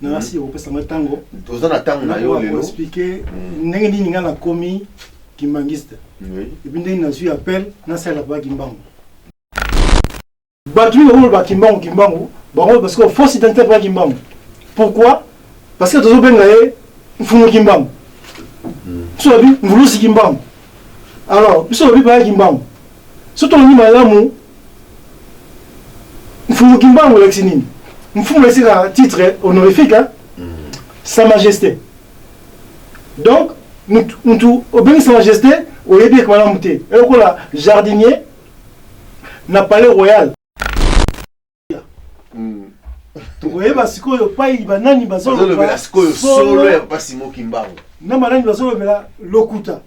Merci au président Tango. Vous en attendez na yo lelo. Expliquer ndenge nini nga na komi kimbangiste. Oui. Et puis ndenge na suis appel na sala ba kimbango. Batu le ba kimbango, bon parce que fausse identité ba kimbango. Pourquoi? Parce que tozo benga mfumu kimbango. So bi mvulusi kimbango. Alors, biso bi ba kimbango. Surtout ni malamu mfumu kimbango lexinini. Mfumu laisser un titre honorifique, hein? Sa Majesté. Donc, nous obéissons Sa Majesté, au lieu de Madame Mouté. Et donc, là, jardinier, n'a palais royal. Vous voyez, parce que le pays, il va nani, il va solo. Parce que solo, il pas si mot kimbango. Non, madame, il va solo, mais là, l'okuta.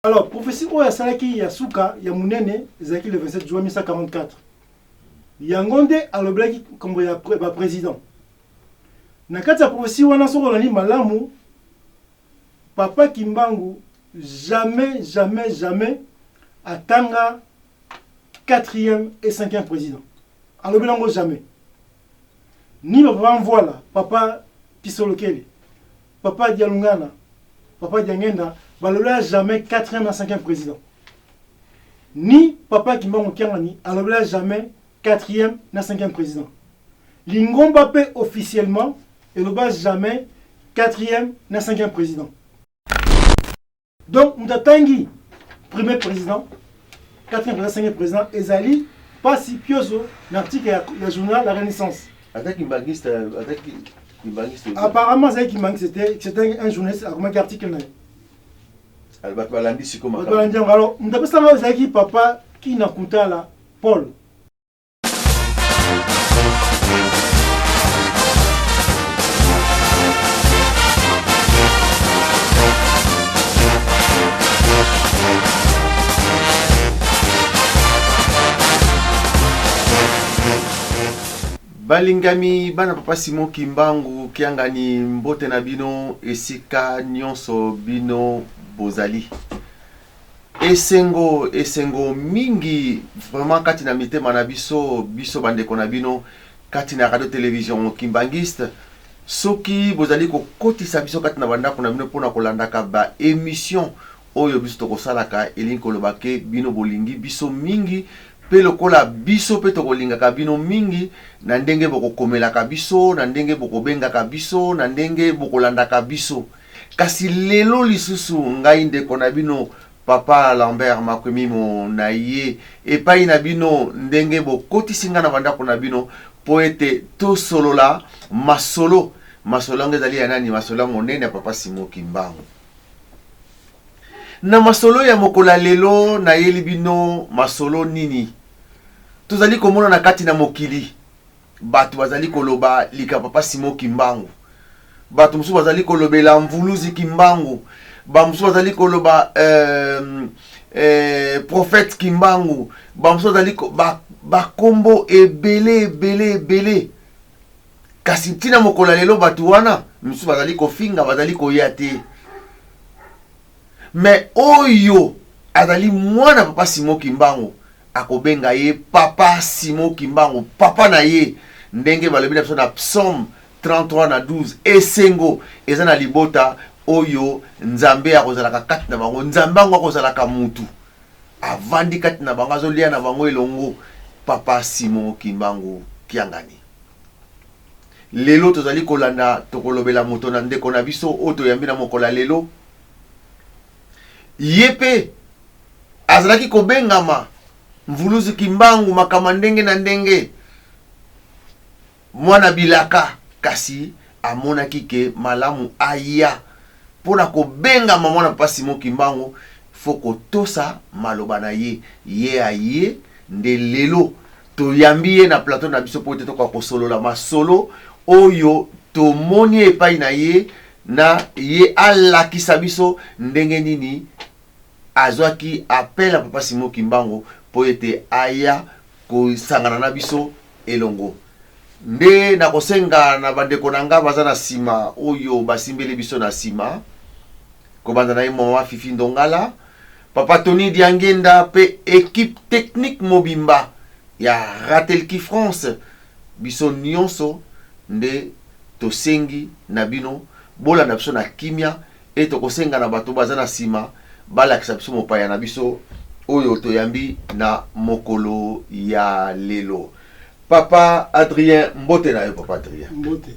Alors, professeur Oya Salaki Yasuka, Yamunene, Zaki le 27 juin 1944. Yangonde a le blague comme le président. Nakata prophétie wana soko nani malamu papa Kimbangu jamais atanga 4e et 5e président. Alors bilango jamais. Ni papa voilà, papa Pisolokele, papa Dialungana, papa Diangenda, balola jamais 4e et 5e président. Ni papa Kimbangu Kiangani, alors jamais 4e et 5e président. Lingomba paie officiellement et ne base jamais 4e et 5e président. Donc, Mutatangi, premier président, 4e et 5e président, et Zali, pas si pioso, l'article et le journal La Renaissance. Apparemment, c'était un journaliste, à comment article alors, Mutapesa Zaki, papa, qui n'a coûté là, Paul. Balingami bana papa Simon Kimbangu kiangani mbote na bino esika nyonso bino bozali esengo mingi vraiment kati na mitema na biso bandeko na bino kati na radio télévision kimbangiste soki bozali ko kotisa biso kati na bandako na bino pona kolandaka ba émission oyo biso tokosalaka elingi kolobake bino bolingi biso mingi pe lokola biso pe tokolingaka bino mingi na ndenge bokokomelaka biso na ndenge bokobengaka biso na ndenge bokolandaka biso kasi lelo lisusu ngai ndeko na bino papa Lambert Makwemimo na ye epai na bino ndenge bokotisi nga na bandako na bino po ete tosolola masolo ngo ezali ya nani masolo monene ya papa Simon Kimbangu na masolo ya mokola lelo na yeli bino masolo nini tozali komona na kati na mokili batu bazali koloba lika papa Simon Kimbangu batu musu bazali kolobela mvuluzi Kimbangu ba musu bazali koloba prophète Kimbangu ba musu bazali ba kombo ebele kasi tina mokola lelo batu wana musu bazali kofinga bazali koya te mais oyo azali mwana papa Simon Kimbangu akobenga ye papa Simon Kimbangu papa na ye ndenge balobi na na psaume 33 na 12 esengo eza na libota oyo nzambe akozalaka kati na bango nzambe ngo akozalaka mutu avandi kati na bango azolia na bango elongo papa Simon Kimbangu kiangani lelo tozali kolanda tokolobela moto na ndeko na biso oto yambi na mokola lelo yepe azalaki kobengama mvuluzi Kimbangu makama ndenge na ndenge mwana bilaka kasi amonaki ke malamu aya pona kobengama mwana papa Simon Kimbangu foko tosa maloba na ye aye nde lelo toyambi ye na plateau na biso po te toka kosolola masolo oyo tomoni epai na ye alakisa biso ndenge nini azwaki appel a papa Simon Kimbangu po ete aya kosangana na biso elongo nde na kosenga na bandeko na nga baza na sima oyo basimbeli biso na sima kobanda na ye mama Fifi Ndongala papa Tony Diangenda pe équipe technique mobimba ya Ratelki France biso nyonso nde tosengi na bino bolanda biso na kimia e tokosenga na bato baza na nsima balakisa biso mopaya na biso oyo toyambi na mokolo ya lelo. Papa Adrien, mbote na yo Papa Adrien. Mbote.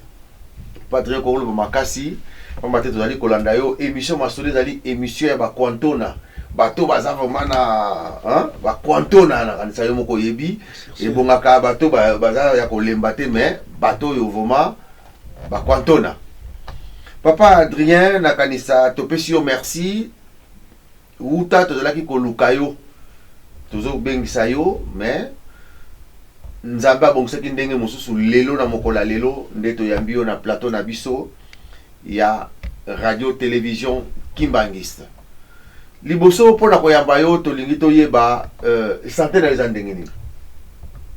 Papa Adrien kokoloba makasi pamba te tozali kolanda yo émission masolo ezali émission ya bakwantona bato baza vraiment na bakwantona na kanisa yo moko yebi ebongaka bato baza ya kolemba te mais bato yo vraiment bakwantona. Papa Adrien na kanisa topesi yo merci uta tozalaki koluka yo tozobengisa yo mais nzambe abongisaki ndenge mosusu lelo na mokolo ya lelo nde toyambi yo na plateau na biso ya radio télévision Kimbangiste. Liboso mpona koyamba yo tolingi toyeba santé na eza ndenge nini?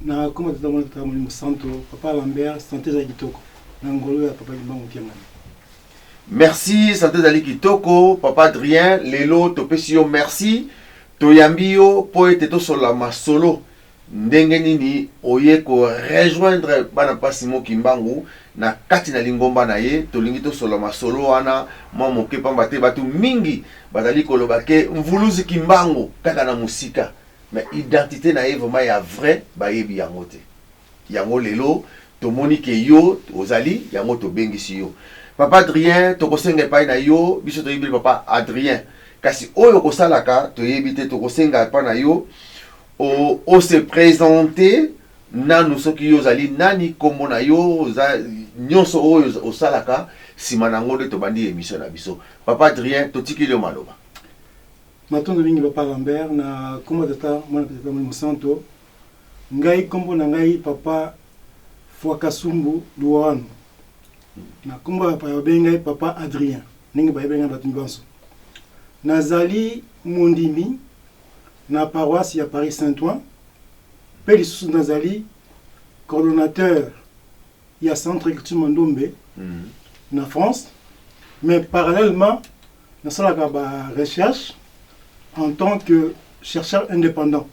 Na koma tata Molimo Santo Papa Lambert santé za kitoko na ngolo ya Papa Limbango Kiamani. Merci santé zali kitoko Papa Adrien lelo topesi yo merci toyambi yo po ete tosola masolo ndenge nini oye ko rejoindre bana pasi mo Kimbangu na kati na lingomba na ye tolingi tosola masolo wana mwa moke pamba te batu mingi bazali koloba ke mvuluzi Kimbangu kaka na musika mais identité na ye vraiment ya vrai bayebi yango te yango lelo tomoni ke yo ozali yango tobengisi yo Papa Adrien tokosenga epai na yo biso toyebi Papa Adrien kasi oyo kosalaka toyebi te tokosenga epai na yo o se présenter nanu soki yo zali nani kombo na yo nyonso oyo osalaka sima nango nde tobandi émission na biso. Papa Adrien totikili yo maloba. Matondo mingi Papa Lambert na kombo tata mwana tata Molimo Santo ngai kombo na ngai Papa Fwakasumbu Luano na kombo pa yobenga Papa Adrien ningi ba yobenga batu nyonso nazali mundimi na paroisse ya Paris Saint-Ouen pe lisusu nazali coordonnateur ya centre culture Mandombe na France mais parallèlement nasalaka ba recherche en tant que chercheur indépendant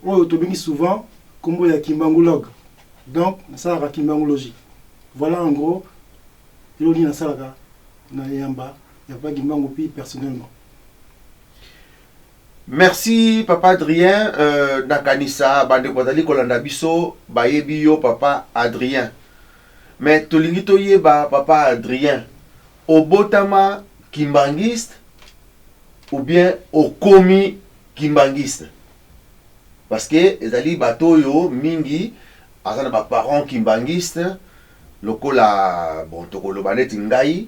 oyo tobingi souvent kombo ya kimbangologue donc nasalaka kimbangologie. Voilà en gros eloni nasalaka na yamba ya pa Kimbangu pi personnellement. Merci Papa Adrien nakanisa bande bazali kolanda biso bayebi yo Papa Adrien mais tolingi toyeba Papa Adrien obotama Kimbangiste ou bien okomi Kimbangiste parce que ezali bato yo mingi azana ba parents Kimbangiste lokola bon tokoloba neti ngai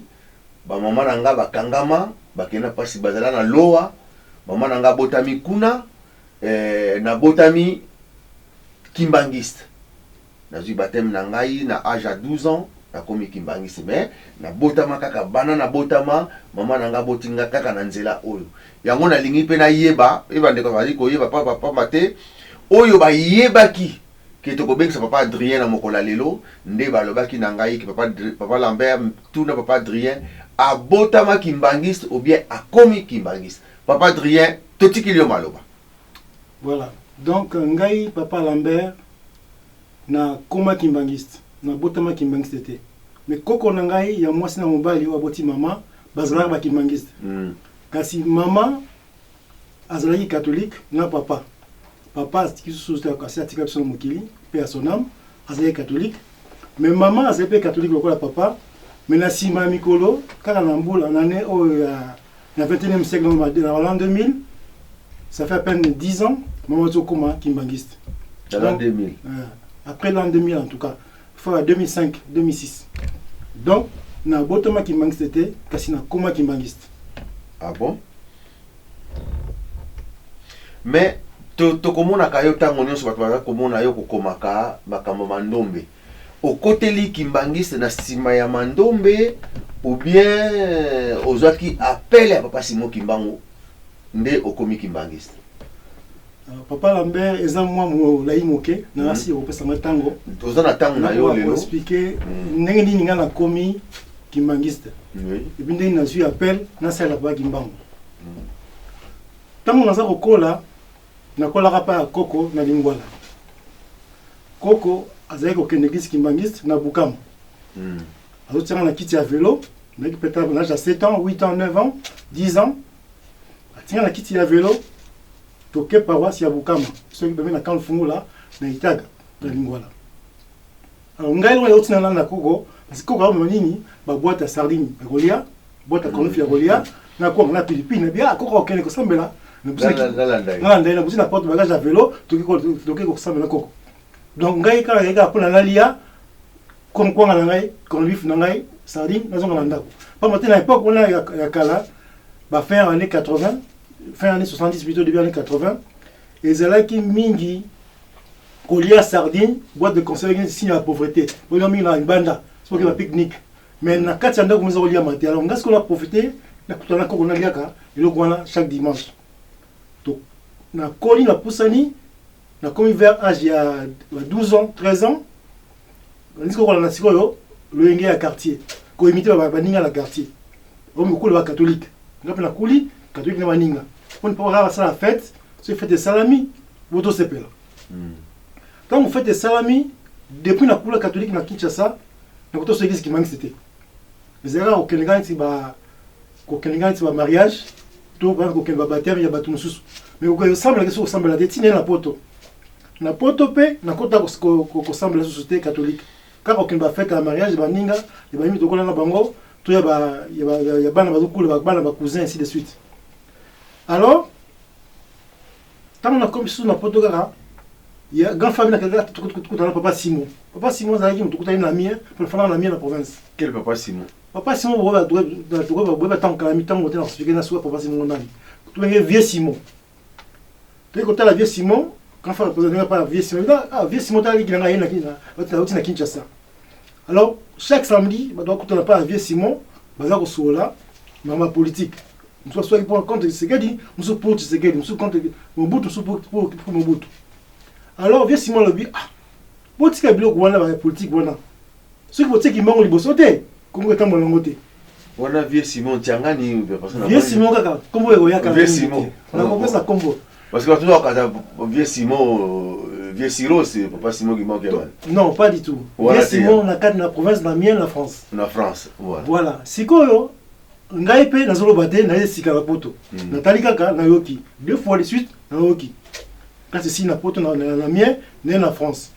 ba mama na nga bakangama bakena pasi bazala na loa mama na nga botami kuna na botami Kimbangiste nazwi baptême na ngai na âge à 12 ans nakomi Kimbangiste mais na botama kaka bana na botama mama na nga botinga kaka na nzela oyo yango nalingi pe na yeba ndeko bali koyeba papa mate oyo ba yebaki ke tokobengisa Papa Adrien na mokola lelo nde balobaki na ngai ke Papa Lambert tout na Papa Adrien abotama Kimbangiste ou bien akomi Kimbangiste. Papa Adrien totikili yo maloba. Voilà donc ngai Papa Lambert na koma Kimbangiste na botama Kimbangiste te mais koko na ngai ya mwasi na mobali wa boti mama bazalaka ba Kimbangiste kasi mama azalaki catholique na papa qui sous kasi atika biso mokili pe à son âme azalaki catholique mais maman azalaki catholique lokola papa mais na sima mikolo kaka na mbula na année na 21e siècle dans l'an 2000 ça fait à peine 10 ans maman tokoma Kimbangiste dans l'an 2000 après l'an 2000 en tout cas fois 2005 2006 donc na botoma Kimbangiste te kasi na koma Kimbangiste. Ah bon? Mais tokomonaka yo ntango nyonso bato baza komona yo kokomaka makambo mandombe okoteli Kimbangiste na nsima ya mandombe ou bien ozwaki appel ya Papa Simon Kimbangu nde okomi Kimbangiste? Papa Lambert eza mwa molai moke na nasi kopesanga ntango toza na ntango na yo lelo expliquer ndenge nini nga nakomi Kimbangiste epi ndenge nazwi appel nasalela Papa Kimbangu ntango naza kokola nakolaka pa ya koko na lingwala koko azali kokende église kimbangiste na Bukama. Azotianga na kiti ya vélo, mec peut-être à l'âge de 7 ans, 8 ans, 9 ans, 10 ans. Atinga na kiti ya vélo, toke paroisse ya Bukama. Ceux qui peuvent na quand le fungo là, na Itaga, na Lingwala. Alors ngai lo yotina na Koko, parce que Koko a nini, ba boîte à sardine, ba golia, boîte à konfi ya golia, na ko na Philippines, bien Koko okene ko sambela. Na busi na porte bagage à vélo, toke ko sambela Koko. Donc ngai ka yega pona lalia comme quoi na ngai konfi na ngai sardine na zonga ndako. Pas maintenant à l'époque on a ya kala ba fin année 80, fin année 70 plutôt début année 80 et zalaki mingi kolia sardine boîte de conserve signe la pauvreté. On a mis là une banda, c'est pour que pique-nique. Mais na kati ndako nous kolia maté. Alors ngas ko la profiter na kutana ko na liaka et le kwana chaque dimanche. Donc na koli na pusani na comme vers âge il y a 12 ans, 13 ans. On dit qu'on a na sikoyo le ngé à quartier. Ko imiter ba baninga na quartier. On me coule ba catholique. On a couli catholique na baninga. On peut avoir ça la fête, c'est fête de salami, voto sepela. Quand on fait des salami depuis la couleur catholique na Kinshasa, na koto so église qui manque c'était. Les erreurs au Kenyan ti ba mariage, to ba ko ba baptême ya batu mususu. Mais ko semble que so semble la détine na poto. Na poto pe na kota ko semble la société catholique. Quand on va fête à mariage ba ninga, et ba mi to na bango, to ya bana ba kula ba bana ba cousin ainsi de suite. Alors tant on a comme sous na poto kaka, il y a grand famille na tout papa Simon. Papa Simon zalaki mutu kutana na mien, pour faire na mien na province. Quel papa Simon? Papa Simon doit tant que la mi-temps on expliquer na soit papa Simon nani. Tu es vieux Simon. Tu es la vieux Simon, quand on représente pas vieux Simon, vieux Simon t'a dit qu'il a na Kinshasa. Alors chaque samedi, on doit écouter pas vieux Simon, bazar au sola, maman politique. Nous soit pour contre Tshisekedi, nous sommes pour Tshisekedi, nous sommes contre Mobutu, nous sommes pour Mobutu. Alors vieux Simon le dit politique a bilo wana ba politique wana. Ceux qui votent qui mango libosote, Congo est en molongote. On a vieux Simon Tiangani parce que vieux Simon kaka, Congo est yaka. Vieux Simon. On a compris ça Congo. Parce que toujours quand vieux Simon vieux Siro c'est papa Simon qui manque mal. Non, pas du tout. Vieux Simon na cadre na province na mienne la France. Na France, voilà. Voilà. Sikoyo ngai pe na zolo bate na esika la poto. Natali kaka na yoki. 2 fois de suite na yoki. Quand c'est si na poto na mienne, na na France.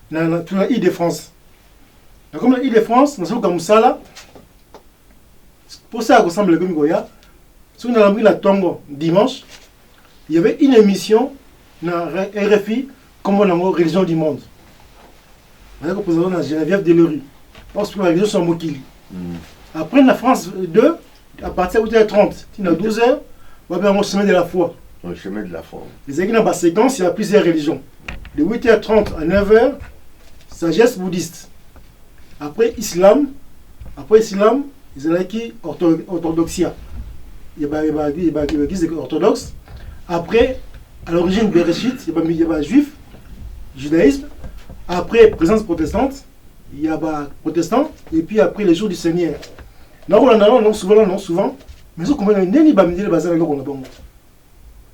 Na île de France. Comme la île de France, nous sommes comme ça là. Pour ça, ressemble comme Goya. Si on a pris la Tongo dimanche, il y avait une émission dans RFI comme on a religion du monde. On a représenté dans Geneviève Delerue. Parce que la religion sont Mokili. Après la France 2, à partir de 8h30, il y a 12h, on va faire un chemin de la foi. Le chemin de la foi. Les églises dans la séquence, il y a plusieurs religions. De 8h30 à 9h, sagesse bouddhiste. Après islam, ils ont qui orthodoxia. Il y a l'église orthodoxe. Après, à l'origine Bereshit, il y a juif, judaïsme. Après, présence protestante, il y a protestant. Et puis après, les jours du Seigneur. Non, souvent. Mais ce qu'on a dit, il y a des bazar là qu'on a bon.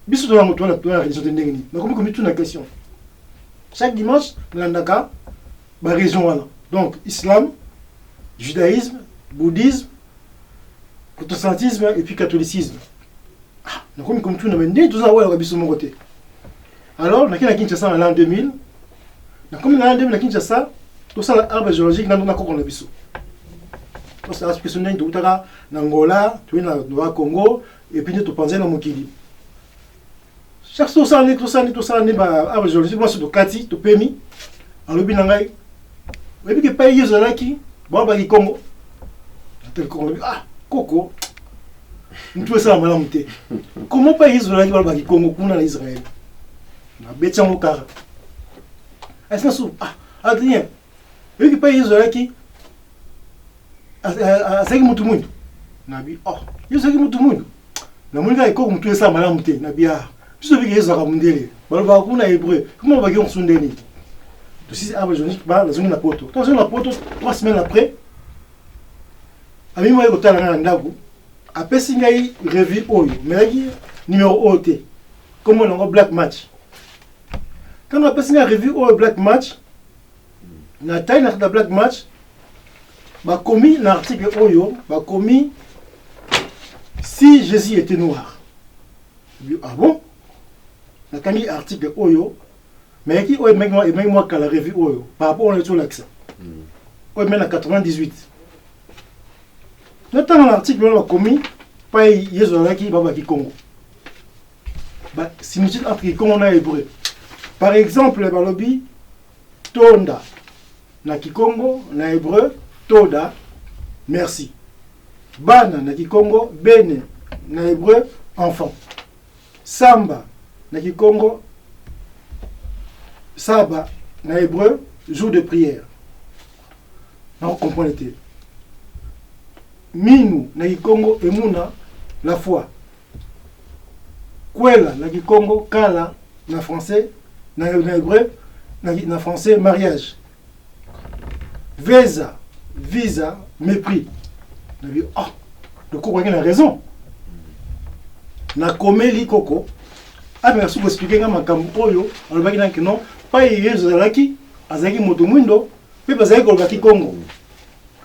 Bisous de la religion de Ndengni. Mais comme toute la question. Chaque dimanche, dans la région. Donc, islam, judaïsme, bouddhisme, protestantisme et puis catholicisme. Comme tout le monde, tout ça, on a mon côté. Alors, on a Kinshasa en l'an 2000. Comme l'an 2000, à Kinshasa, tout ça, l'arbre géologique, on a encore biso. Tout ça, parce que c'est en Angola, tu es dans le Congo, et puis tu penses dans Mokili. Chaque chose, tout ça, l'arbre géologique, moi, c'est le Kati, le Pemi, en le Binangai. Et puis que pays Yozolaki, bon, bah, Congo. Ah, Coco. Nous trouvons ça mal monté. Comment pays Yozolaki va le Congo pour l'Israël? On a bêté en car. Est-ce que c'est ah, Adrien. Et puis que pays Yozolaki, à ce qui m'a tout le monde. Nabi, oh, Yozolaki m'a tout le monde. La monnaie est comme tout ça mal monté. Nabi, ah, je sais que Yozolaki m'a monté. Bah, on a hébreu. Comment on va gagner son dernier? Si c'est arbre géologique, la zone de Poto. Dans la zone de Poto, 3 semaines après, à moi, je suis allé à Ndago. Après, si j'ai revu Oyo, mais numéro OT, comme on a un black match. Quand on a revu Oyo black match, na taille na black match ba commis l'article oyo ba commis si Jésus était noir. Ah bon? Na kangi article oyo mais qui oyo même moi kala revue oyo par rapport au tout l'accent. Oyo même en 98. Notamment l'article là commis pas yezolaki baba ki Congo. Ba similitude entre Congo na hébreu. Par exemple balobi tonda na Kikongo na hébreu toda merci. Bana na Kikongo bene na hébreu enfant. Samba na Kikongo saba na hébreu jour de prière. On comprend l'été. Minu na Kikongo emuna la foi. Kwela na Kikongo kala na français na hébreu na français mariage. Visa visa mépris. On a dit ah le coco a raison. Na komeli koko ah mais si vous expliquez nga makambo oyo on va dire que non pas yezo zalaki azaki moto mwindo pe bazaki ko baki Congo.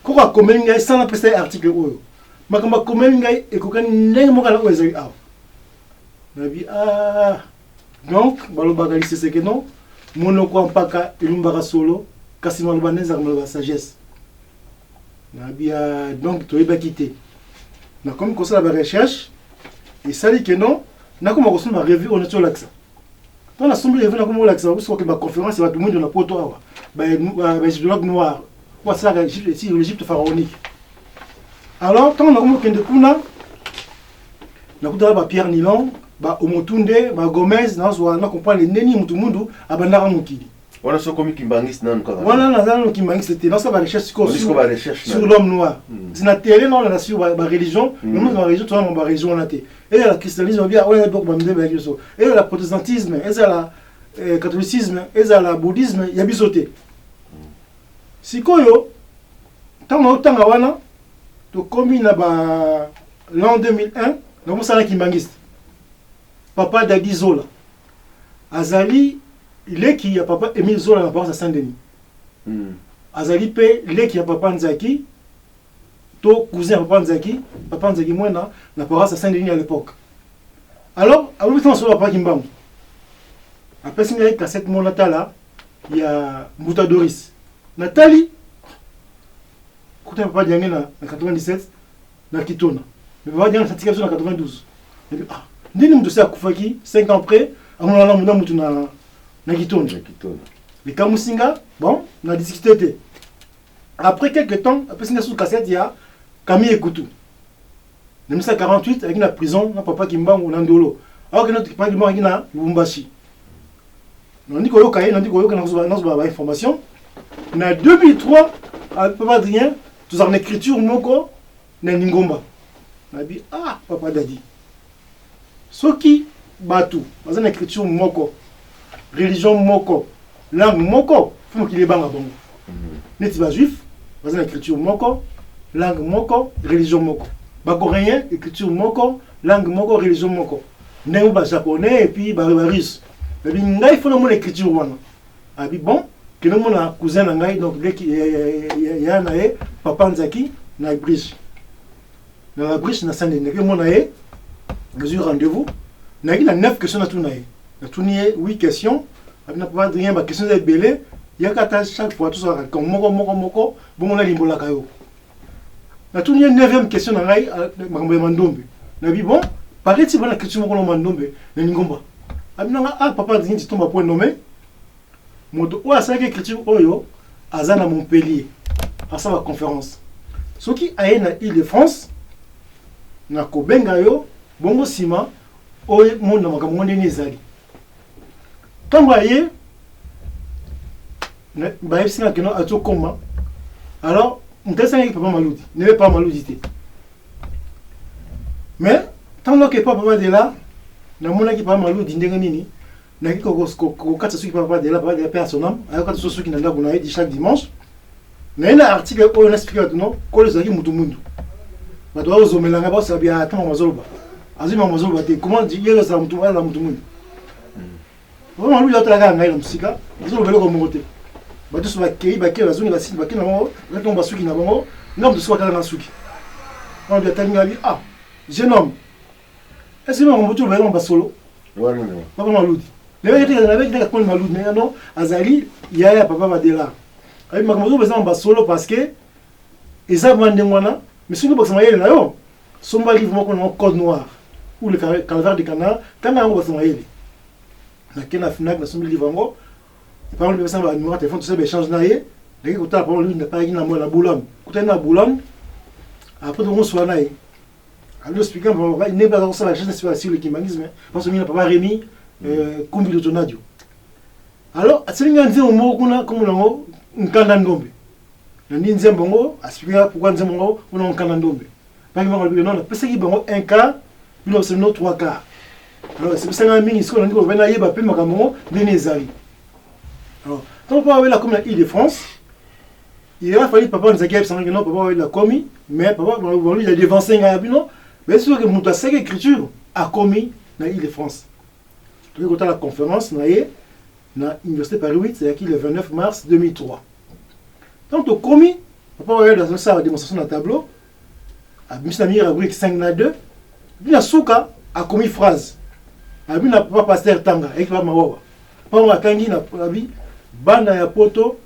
Koko akomeli ngai sans presser article oyo. Makambo komeli ngai ekokani ndenge moko na oyo ah. On a dit ah donc balobaka c'est que non monoko mpaka elumbaka solo kasi malobaneza comme la sagesse. On a dit donc tu es quitté. Na comme ça la recherche et ça dit que non na comme on ma revue on est sur l'accent. Dans la sombre revue na comme l'accent parce que ma conférence va tout le monde dans la poto awa. Ba géologue noir. Quoi ça l'Égypte pharaonique. Alors quand on a comme kende kuna na kudala ba Pierre Nilon ba Omotunde ba Gomez na zo na comprendre les neni mutu mundu abandaka mukili. On a ce comme Kimbangis non quoi. Voilà na Kimbangis c'était dans ça ba recherche sur l'homme noir. C'est na télé non la sur ba religion, mais moi dans la religion toi mon ba religion on a été. Et le christianisme bien ouais donc ba mde ba so. Et le protestantisme, et la catholicisme, et le bouddhisme, il y a bisoté. Sikoyo tanga wana to komi na ba l'an 2001 donc ça na Kimbangis. Papa Dadi Zola. Azali il est qui a papa Émile Zola na paroisse à Saint-Denis. Azali pe il qui a papa Nzaki to cousin papa Nzaki moi na paroisse à Saint-Denis à l'époque. Alors à l'autre sur papa Kimbang. Après c'est une cassette monatala il y a Mouta Doris. Nathalie quand papa Diangé na 97 na Kitona. Mais papa Diangé na 92. Ah Ndini mtu sa kufaki 5 ans après amona na mtu na Kitona. Les Kamusinga, bon, on a discuté. Après quelques temps, après c'est sur cassette il y a Camille Ekoutou. En 1948 avec la prison, na papa Kimbangu ou Nandolo. Alors que notre papa Kimbangu na Lubumbashi. On dit qu'on a dit qu'on a information. En 2003, avec papa Adrien, tous en écriture moko na Ningomba. On a dit ah papa Dadi. Soki Batu, dans une écriture moko, religion moko, langue moko, faut qu'il est banga bongo. N'est-ce pas juif, dans une écriture moko, langue moko, religion moko. Ba coréen, écriture moko, langue moko, religion moko. N'est pas japonais et puis ba russe. Et puis ngai faut mon écriture wana. Ah bi bon, que nous mon cousin ngai donc ya na e papa Nzaki na bridge. Na la bridge na Saint-Denis que mon aé mesure rendez-vous. Il y a 9 questions à tout. Il y a 8 questions. Il n'y a pas de rien, mais questions sont belées. Il y a chaque fois tout ça. Comme moko, bon, on a l'imbola kayo. Il y a 9e question à Mandombe. Il y a bon, pareil, si vous avez la question à Mandombe, il y a Ngomba. Ah, papa, tu tombes à point nommé. Moto, ou à 5 écritures, oyo, à Zana Montpellier, à sa conférence. Ce qui a une Île-de-France, na Kobengayo, bongo sima oye monde makambo ndeni ezali tango aye ba yebisina keno atokoma alors ntesa ngi papa Maludi ne veut pas Maludi mais tango ke papa de là na mona ki papa Maludi ndenge nini na ki ko katsa suki papa de là personnel ayo katsa suki na ndako na ye chaque dimanche na ina article oyo na explique non ko le zaki mutu mundu ba doa ozomelanga ba sabia tango mazoloba azima mazoloba te comment dire ça mutu ala mutu mundu vraiment lui la ngai na musika azolobela ko mote bato so bakei bazongi basite bakei na bango batongo basuki na bango ngambo so bakala na suki on lui attend ngali ah jeune homme est-ce que on peut voir en solo Voilà non. papa maludi le mec était avec des comme maludi mais non azali ya papa badela ay makambo besoin en solo parce que eza bande ngwana mais soki bosama yele na yo somba livre moko na code noir ou le calvaire de Cana tanga ngo bosama yele na kena Fnac na somba livre ngo par exemple besoin ba numéro téléphone tout ça échange na ye dès que tu as parole lui n'a pas na moi la Boulogne tu na Boulogne après on soit na ye alors expliquant il n'est pas dans ça la jeunesse sur le kimbangisme parce que il n'a pas Rémi kumbi de tonadio alors atselinga nzembo moko kuna comme nango nkanda ndombe na nzembo ngo expliquer pourquoi nzembo ngo on nkanda ndombe par exemple non na pesa ki bango 1 quart bilo c'est no 3 quarts alors c'est ça nga mingi siko ndiko bana yeba pe makambo ndeni ezali alors donc pour avoir la commune de France il a fallu papa nous a dit que non papa il a commis mais papa lui il a devancé ngabino mais sûr que muta sec écriture a commis na Île-de-France. Tu veux la conférence na l'université Paris 8 c'est le 29 mars 2003. Donc tu commis papa il a dans ça démonstration dans tableau a mis la rubrique 5 na 2 bien souka a commis phrase a mis na papa pasteur Tanga et papa mawa papa kangi na abi banda ya poto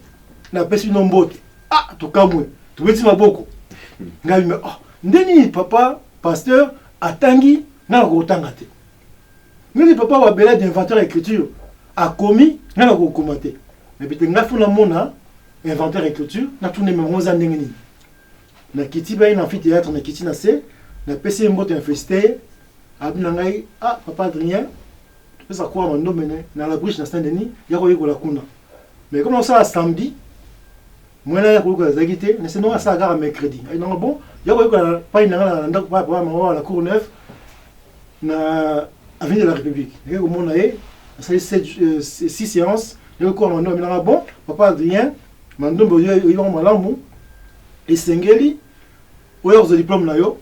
na pesi nombote ah tokamwe tubeti maboko ngai me ah ndeni papa pasteur atangi na kotanga te ndeni papa wa bela d'inventeur écriture a commis na ko commenter mais bité ngafuna mona inventeur écriture na tourner même za ndengeni na kiti ba ina amphithéâtre na kiti na se na pesi mbote infesté abina ngai ah papa Adrien tu peux ça quoi mando mene na la briche na Saint-Denis yako yiko la kuna mais comme ça samedi moi là ko zagité mais c'est non ça gare mercredi ay non bon yako yiko pas ina na ndako pa pa la cour neuf na avenue de la République yako mona e ça c'est 6 séances yako mando mena bon papa Adrien mando bo yo malamu et sengeli oyo zo diplôme na yo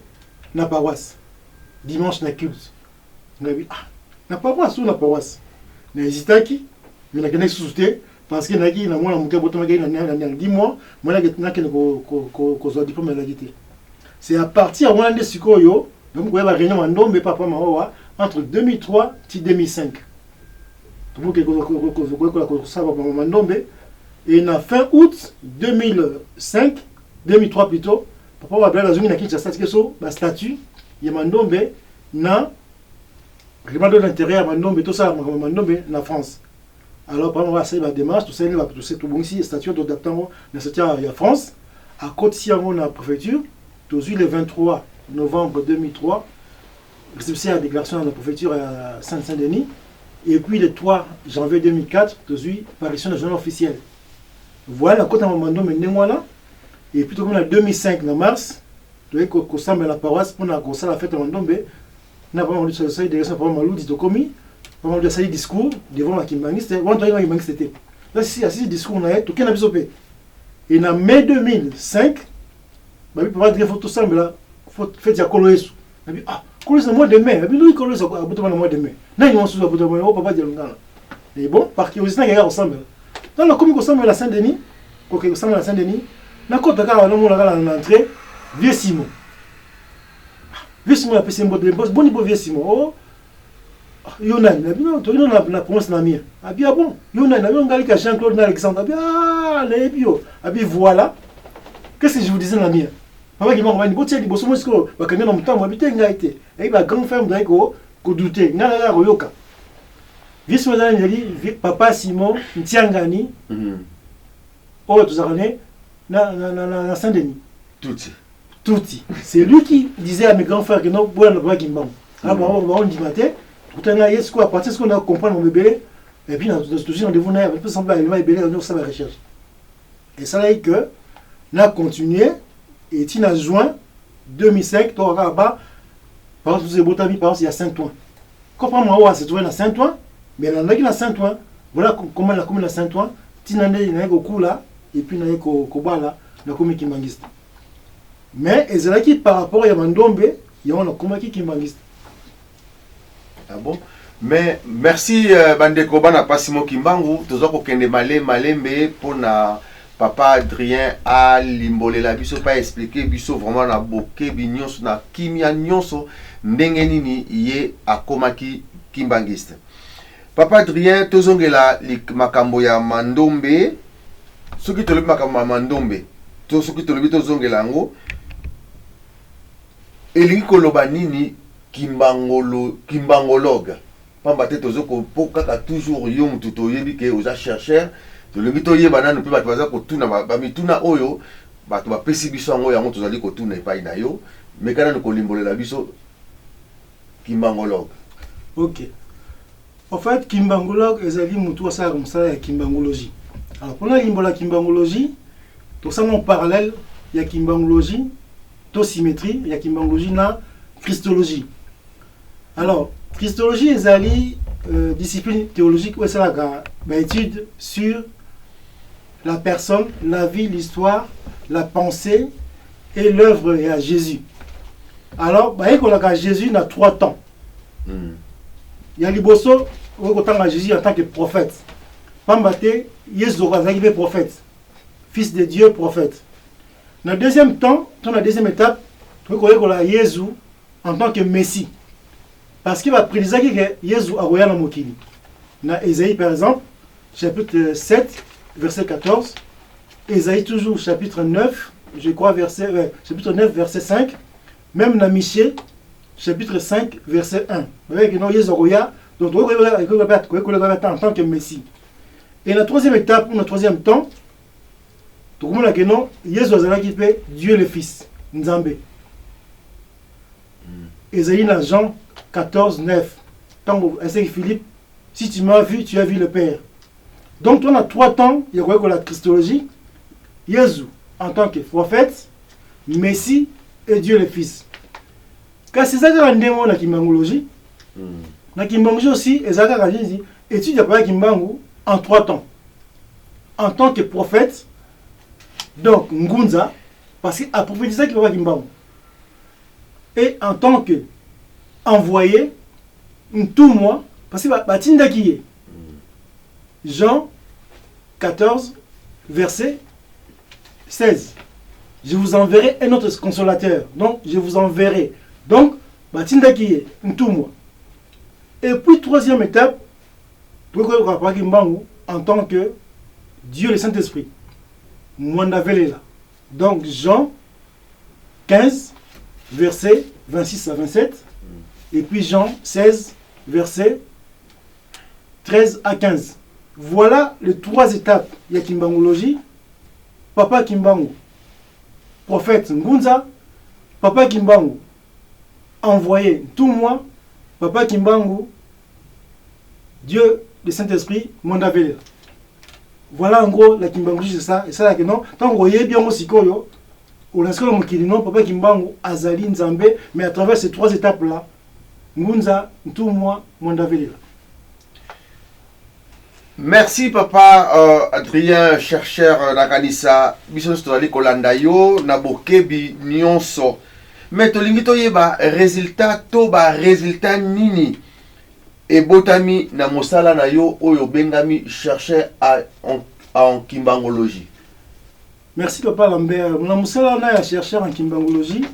na paroisse dimanche na culte ngabi ah na paroisse ou na paroisse na hésitaki mais na kena sous-souté parce que naki na mwana muke botoma ngai na 10 mois mwana na kena ko zo diplôme na gité c'est à partir mwana de sikoyo donc ko ba réunion mandombe papa mawa entre 2003 et 2005 tout le ko ça va mandombe et na fin août 2005 2003 plutôt papa wa bela zungi na Kinshasa so ba statut ya mandombe na règlement de l'intérieur mandombe tout ça mandombe na France. Alors par exemple c'est la démarche tout ça il va tout c'est tout bon ici statut d'adaptation na statut ya France à côté si on a préfecture tout le 23 novembre 2003 réception à déclaration de la préfecture à Saint-Denis et puis le 3 janvier 2004 tout suite parution de journal officiel. Voilà côté mandombe ndengwana et plutôt comme en 2005 en mars tu vois qu'on semble la paroisse pour la la fête en Ndombe n'a pas entendu ça de ça pour Malou dit commis pour le ça discours devant la kimbangiste on doit y manquer c'était là si assis discours on a tout qu'un absorbé et en mai 2005 bah oui pour dire faut tout semble là faut faire ya koloesu ah koloesu mois de mai mais lui koloesu à bout de mois de mai na ils vont sous à bout de mois on papa dire ngana et bon par curiosité il y a ensemble dans la commune ensemble la Saint-Denis quoi que ensemble la Saint-Denis na kota kala na mona kala na entrée vieux Simon a passé un bon de boss boni bo vieux Simon oh Yonan na bino to na prononce na mia abia bon Yonan na ngali ka Jean-Claude na Alexandre abia les bio abi voilà qu'est-ce que je vous disais na mia papa qui m'a dit botia di boso mosko bakanga na mutambo habité ngaité et ba grand frère d'aiko ko douter ngala la royoka vieux Simon na ngali papa Simon ntiangani oh tous arane na Saint-Denis. Touti. C'est lui qui disait à mes grands frères que non, bon, on va gimbam. Alors, on dit matin, tout un aïe, ce qu'on a parti, ce qu'on a compris mon bébé, et puis, dans ce rendez-vous, on a un peu semblable, il va bébé, on a ça la recherche. Et ça là, que, on a continué, et il a juin 2005, tu auras bas, par exemple, vous avez beau amis, par exemple, il y a Saint-Ouen. Comprends-moi, c'est trouvé à Saint-Ouen, mais on a qui à Saint-Ouen, voilà comment la commune à Saint-Ouen, Tinane, il y a un coup là, et puis il y a un combat là, la commune qui mangiste. Mais ils ont qui par rapport à Mandombe, il y a un combat qui mangiste. Ah bon? Mais merci bandeko bana pasimo kimbangu tozo ko kende malembe pona papa Adrien a limbolela biso pas expliquer biso vraiment na boke binyonso na kimia nyonso ndenge nini ye akomaki kimbangiste. Papa Adrien tozongela makambo ya mandombe soki tolobi makambo ya mandombe to soki tolobi tozongela ngo elingi koloba nini kimbangologue pamba te tozoko po kaka toujours yo mutu toyebi ke oza chercheur tolingi toyeba nanu mpe bato baza kotuna bamituna oyo bato bapesi biso yango yango tozali kotuna epai na yo me kana ni kolimbolela biso kimbangologue. Ok. En fait, kimbangologue ezali mutu asala mosala ya kimbangologie. Alors pour la limbola kimbangologie, tout ça en parallèle, il y a kimbangologie, to symétrie, il y a kimbangologie na christologie. Alors, christologie ezali discipline théologique où c'est la étude sur la personne, la vie, l'histoire, la pensée et l'œuvre à Jésus. Alors, Jésus n'a 3 temps. Il y a liboso autant Jésus en tant que prophète. Pambate, Jésus est prophète, fils de Dieu, prophète. Dans le deuxième temps, dans la deuxième étape, Jésus en tant que Messie. Parce qu'il va préciser que Jésus a voyagé dans Mokili. Dans Ésaïe par exemple, chapitre 7, verset 14. Ésaïe toujours, chapitre 9, je crois, chapitre 9, verset 5. Même dans Michée, chapitre 5, verset 1. Vous voyez que non, Jésus a voyagé, donc en tant que Messie. Et la troisième étape, ou le troisième temps, tout le monde a dit non, Jésus a équipé Dieu le Fils, Nzambé. Ésaïe dans Jean 14, 9. Tant que Philippe, si tu m'as vu, tu as vu le Père. Donc, on a 3 temps, il y a la christologie, Jésus en tant que prophète, Messie et Dieu le Fils. Car c'est ça que nous la kimbangologie. La kimbangologie aussi, et ça que dit, étude la kimbangu en 3 temps. En tant que prophète, donc Ngunza, parce qu'il a prophétisé qu'il va kimbangu. Et en tant que envoyé, tout moi, parce que Jean 14, verset 16. Je vous enverrai un autre consolateur. Donc, je vous enverrai. Donc, tout moi. Et puis, troisième étape, en tant que Dieu le Saint-Esprit. Donc, Jean 15, verset 26 à 27. Et puis Jean 16, verset 13 à 15. Voilà les 3 étapes. Il y a kimbangologie, Papa Kimbangu, prophète Ngunza, Papa Kimbangu, envoyé tout moi, Papa Kimbangu, Dieu le Saint-Esprit, Mondavelela. Voilà en gros la kimbangologie, c'est ça. Et ça là que non, tant qu'on y est bien aussi koyo, on a ce qu'on dit non, Papa Kimbangu, Azali, Nzambe, mais à travers ces 3 étapes là, Ngunza, Ntumwa, Mondavelela. Merci papa Adrien, chercheur na kanisa biso tozali kolanda yo na bokebi nyonso. Mais tolingi toyeba résultat to ba résultat nini ebotami na mosala na yo oyo bengami chercheur en kimbangologie. Merci papa Lambert. Na mosala na ya chercheur en kimbangologie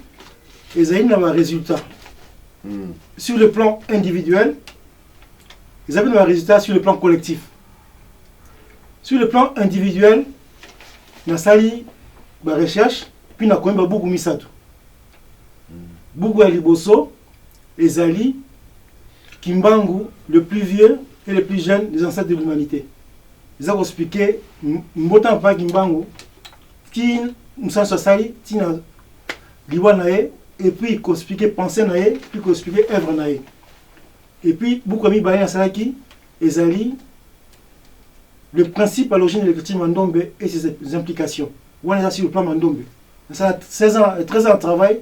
ezali na ba résultat. Sur le plan individuel, ils avaient des résultats sur le plan collectif. Sur le plan individuel, na sali ba recherche, puis na koyeba beaucoup misato. Beaucoup ya liboso, ezali Kimbangu, le plus vieux et le plus jeune des ancêtres de l'humanité. Ils ont expliqué mbotan pa Kimbangu, qui musanso sali, tina liwa nae, et puis qu'on expliquait pensée nae, puis qu'on expliquait œuvre nae. Et puis beaucoup mis baïa salaki, ezali le principe à l'origine de l'écriture Mandombe et ses implications. On est là sur le plan Mandombe. Ça a 13 ans de travail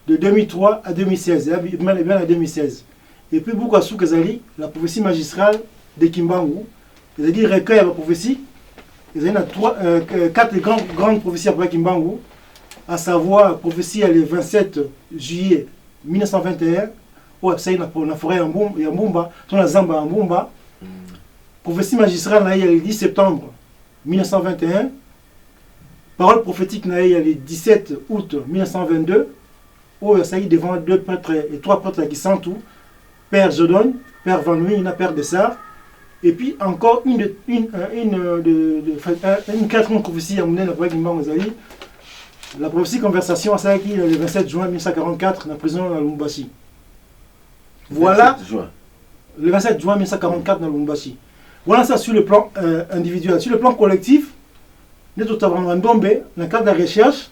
de 2003 à 2016, et bien à 2016. Et puis beaucoup à Soukazali, la prophétie magistrale de Kimbangu, c'est-à-dire recueil à la prophétie. Il y a 4 grandes prophéties après Kimbangu, à savoir la prophétie le 27 juillet 1921, oyo abisaki na forêt ya Mbumba to na zamba ya Mbumba. Prophétie magistrale na ye le 10 septembre 1921. Parole prophétique na ye le 17 août 1922. Oyo abisaki devant 2 prêtres et 3 prêtres qui sont tout. Père Jodogne, Père Van Nuy, Père Dessart. Et puis encore une quatrième prophétie à Mounen, la prophétie conversation à qui le 27 juin 1944 dans la prison de Lubumbashi. Voilà, le 27 juin 1944 dans Lubumbashi. Voilà ça sur le plan individuel. Sur le plan collectif, nous avons dans le cadre de la recherche,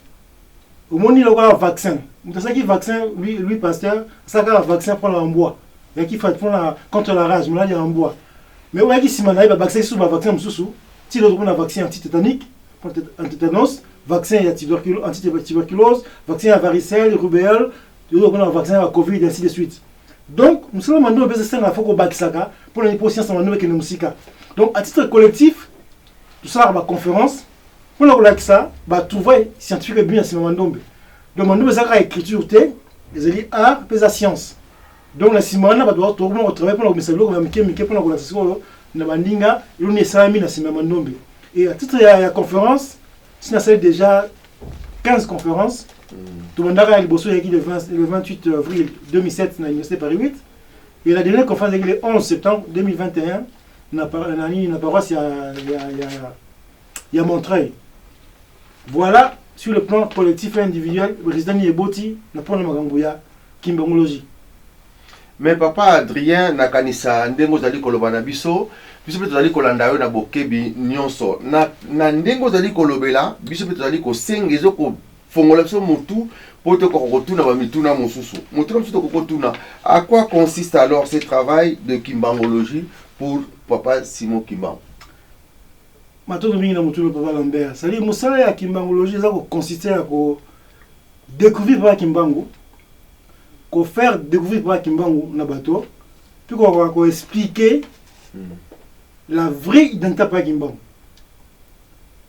au monde il y a un vaccin. Vous savez que vaccin, lui pasteur, ça a un vaccin pour l'embois. Il y a qui fait contre la rage, mais là il y a un bois. Mais il y a qui s'y manaille, vaccin sur le vaccin, si l'autre a un vaccin anti-tétanique, anti-tétanos, vaccin anti-tuberculose, vaccin à varicelle, rubéole, l'autre a un vaccin à Covid, et ainsi de suite. Donc, nous sommes maintenant besoin de faire un vaccin pour la science en nouvelle musique. Donc, à titre collectif, tout ça, la conférence, pour la ça, tout va scientifique bien, c'est mon nom. Donc, mon nom, c'est l'écriture, les arts, et la science. Donc la simana ba doit tout le monde travailler pour la mission pour la conversation na bandinga il ne sera mis na simama ndombe et à titre ya conférence si na c'est déjà 15 conférences tout le monde a bossé le 28 avril 2007 na l'université Paris 8 et la dernière conférence le 11 septembre 2021 na paroisse ya Montreuil. Voilà sur le plan collectif et individuel le président Yeboti na pour la magambuya kimbangologie. Mais papa Adrien nakanisa ndengo zali kolobana biso pe tozali kolanda yo na bokebi nyonso na ndengo zali kolobela biso pe tozali kosengezo ko fongola biso mutu po to ko kotuna ba mituna mosusu mutu na biso ko kotuna. À quoi consiste alors ce travail de kimbangologie pour papa Simon Kimbangu? Matoto mingi na mutu le papa Lambert sali musala ya kimbangologie za ko consister à ko découvrir papa Kimbangu, qu'on faire découvrir par Kimbangu na bateau, puis qu'on va expliquer la vraie identité par Kimbangu,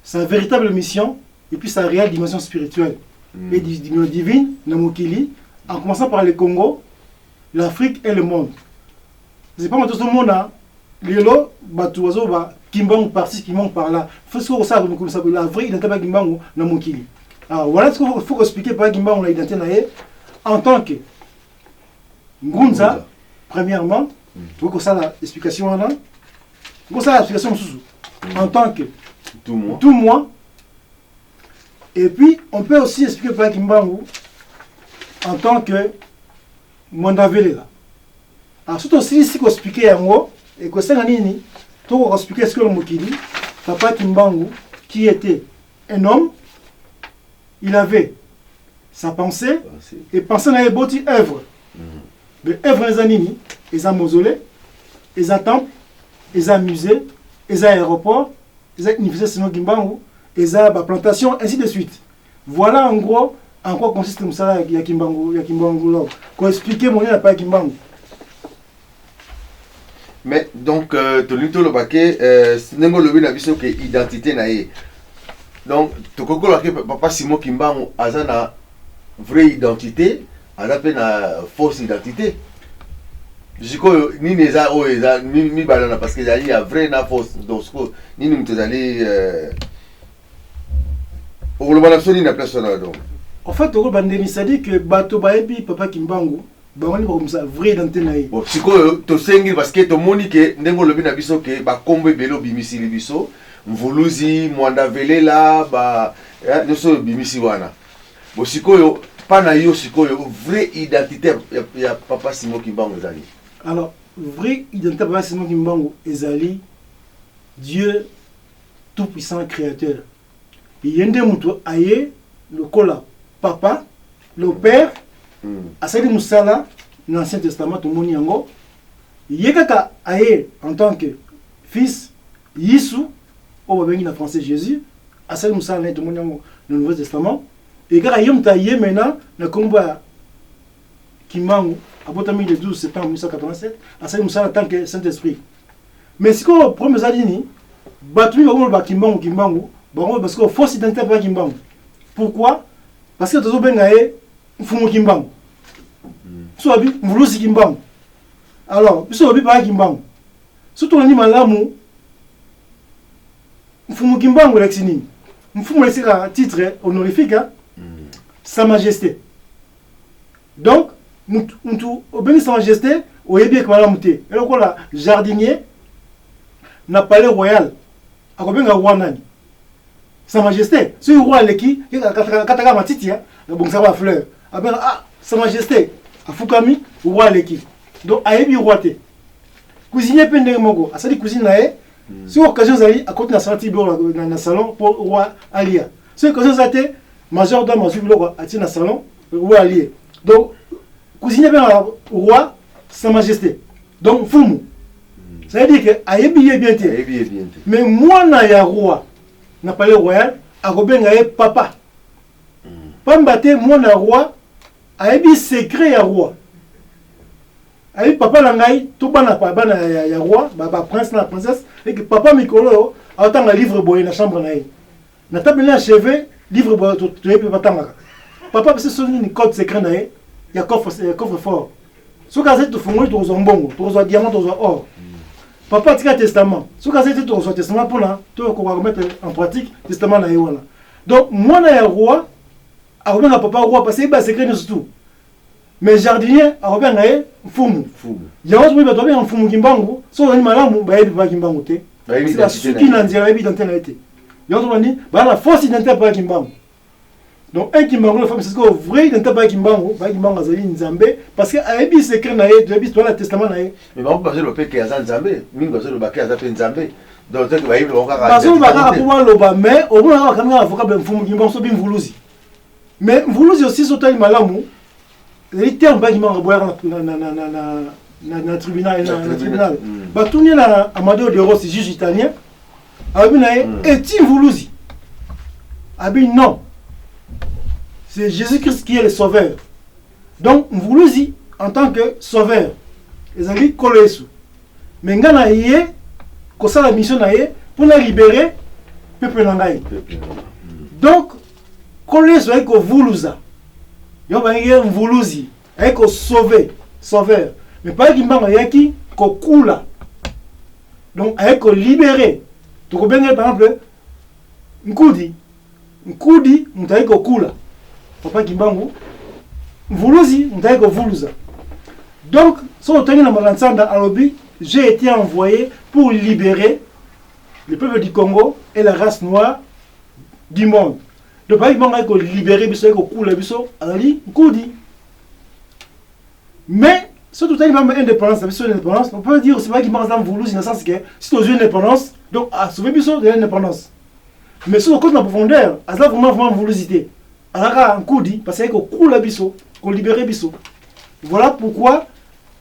sa véritable mission et puis sa réelle dimension spirituelle et dimension divine na Mokili, en commençant par le Congo, l'Afrique et le monde. C'est pas tout ce monde là, les lots bateau ba Kimbangu par-ci, Kimbangu par-là. Faut que ça comme ça la vraie identité par Kimbangu na Mokili. Alors voilà ce qu'il faut expliquer par Kimbangu la identité na en tant que Ngunza, premièrement, tu vois ça l'explication là. Tu ça l'explication en tant que tout moi. Et puis on peut aussi expliquer par Kimbangu en tant que Mondavele là. Alors surtout si qu'on expliquer en haut et que ça nini, tu vas expliquer ce que le Mokili, papa Kimbangu qui était un homme, il avait sa pensée et pensée dans les bâti œuvre. Mais œuvre les animi, les mausolées, les temples, les musées, les aéroports, les universités Simon Kimbangu, les plantations, ainsi de suite. Voilà en gros en quoi consiste le salaire de Kimbangu. Pour expliquer mon lien à Kimbangu. Mais donc, tu as dit le paquet, c'est une identité. Donc, tu as dit que papa Simon Kimbangu a une vraie identité. On appelle une fausse identité. Je crois que ni les a ni balana parce que il y a vrai na fausse donc ni nous te allez au le balana ni na personne donc en fait au bandeni ça dit que bato baebi papa Kimbangu ba wani ba comme ça vrai identité na bon si ko to sengi parce que to monique ndengo lobi na biso ke ba kombe belo bimisi biso mvuluzi mwanda velela ba no so bimisi wana bon si ko pana yo sikoyo vraie identité ya papa Simon Kimbangu ezali. Alors vraie identité papa Simon Kimbangu ezali Dieu tout puissant créateur. Yende mutu aye le kola papa le père asali musala dans l'Ancien Testament to moni yango yekaka aye en tant que fils Yesu au babengi na français Jésus asali musala to moni yango dans le Nouveau Testament. Et quand il y a maintenant, le combat Kimbangu, à le 12 septembre 1987, à ça en tant que Saint-Esprit. Mais si on prend mes alliés, Batumi va Kimbangu, parce qu'on force identité par Kimbangu. Pourquoi? Parce que tu as Kimbangu. so abi mvuluzi kimbangu alors biso abi pa kimbangu surtout ni malamu mfumu kimbangu lexini mfumu lesika titre honorifique sa majesté donc mutu obeni sa majesté oyebi ko malamu te eloko la jardinier na palais royal akobenga roi nani sa majesté si roi leki kataka matiti ya bongisa ba fleur abenga ah sa majesté afukami roi leki donc ayebi roi te cuisinier pe ndenge moko asali cuisine na ye si occasion zali akoti na salon tibo na salon pour roi alia si occasion zate major dame azwi biloko ati na salon roi alie donc cuisinier pe na roi sa majesté donc fumu ça veut dire que ayebi bien te mais mwana ya roi na palais royal akobenga ye papa pamba te mwana roi ayebi secret ya roi ayebi papa na ngai to bana ya roi ba prince na princesse et que papa mikolo aotanga livre boye na chambre na ye na table na chevet livre boye to yebi batanga papa parce que soni ni code secret na ye ya coffre fort so ka zetu fungoli to zombongo to zo diamant to zo or papa tika testament so ka zetu to zo testament pona to ko mettre en pratique testament na ye wana donc mwana ya roi akobenga papa roi parce que ba secret ni surtout mais jardinier akobenga ye mfumu yango so bato ba mfumu kimbangu so ni malamu ba yebi ba kimbangu te parce que suki na nzela yebi dante na ete yango so ni ba la force identité ba kimbangu donc un kimbangu la femme c'est que vrai identité ba kimbangu azali nzambe parce que ayebi secret na ye yebi to la testament na ye mais ba ko le peke ya nzambe mingi ba le baki aza pe nzambe donc que ba yebi lo kaka parce que ba kaka pour loba mais au moins kanga avocat ba mfumu kimbangu so bi mvuluzi mais mvuluzi aussi so tali malamu les termes ba kimbangu boya na tribunal batuni na Amadeo de Rossi juge italien abi na est-il mvuluzi abi non c'est Jésus-Christ qui est le sauveur donc mvuluzi en tant que sauveur ezali kolo yesu mais nga na ye kosala mission na ye pour la libérer peuple na ngai donc kolo yesu ay ko vuluza yo ba ye mvuluzi ay ko sauver sauveur mais pas kimbanga yaki ko kula donc ay ko libérer to ko benga par exemple nkudi mutayi ko kula papa kimbangu mvuluzi mutayi ko vuluza donc so otangi na malansanda alobi j'ai été envoyé pour libérer le peuple du Congo et la race noire du monde donc papa kimbangu ay ko libérer biso ko kula biso ali nkudi mais surtout tu as une indépendance, indépendance, on peut dire aussi pas qu'il marche dans Voulouse, dans le sens que si tu as une indépendance, donc à sauver biso de l'indépendance. Mais sur le côté de la profondeur, à ça vraiment voulosité. Alors un coup dit, parce qu'on coule la biso, qu'on libère biso. Voilà pourquoi,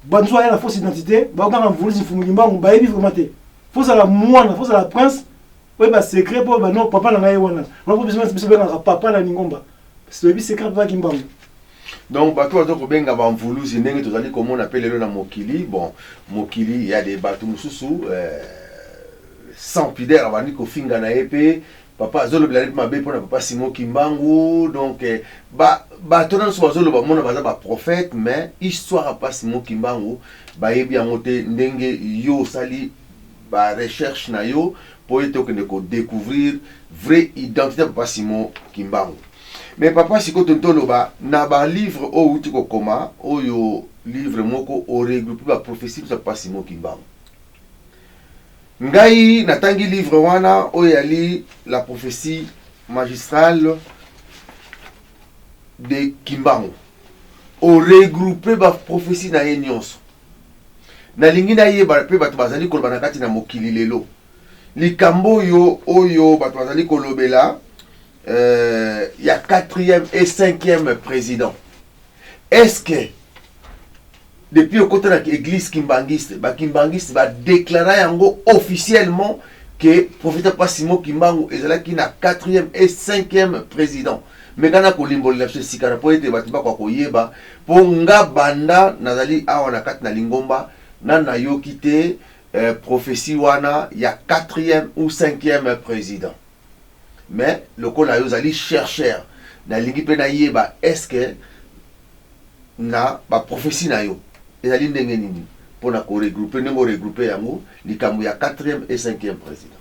banzo a la fausse identité, bah on a voulu si fumimba, on va y vivre maté. Faut à la moine, faut à la prince, ouais bah secret pour bah non papa n'a rien wana. On a besoin de papa la ningomba. C'est le secret pas kimba. Donc bato bato ko benga ba mvuluzi ndenge tozali comme on appelle le na mokili bon mokili il y a des bateaux mususu sans pidère bandi ko finga na épée papa zolo bilali mabe pona papa Simon Kimbangu donc bato na so zolo ba mona baza ba prophète mais histoire pas Simon Kimbangu ba yebi amote ndenge yo sali ba recherche na yo pour être ko découvrir vraie identité papa Simon Kimbangu. Mais papa siko tontoloba na ba livre o uti ko koma oyo livre moko o regroupe ba prophétie de papa Simon Kimbangu. Ngai natangi livre wana oyali la prophétie magistrale de Kimbangu. O regroupe ba prophétie na yenyonso. Na lingi na ye ba pe bato bazali koloba na kati na mokili lelo. Likambo yo oyo bato bazali kolobela il y a 4e et 5e président. Est-ce que depuis le côté de l'église kimbangiste va déclarer officiellement que le prophète pas Simon Kimbangu est là qui n'a 4e et 5e président. Mais quand on a kolimbo la chesi kana po ete batiba kwa koyeba po nga banda nazali awa na kat na lingomba na yo kité prophétie wana il y a 4e ou 5e président. Mais le col a allé chercher dans l'équipe na yeba est-ce que na ba prophétie na yo ezali ndenge nini pona ko regrouper ndenge regrouper yango likambo ya 4e et 5e président.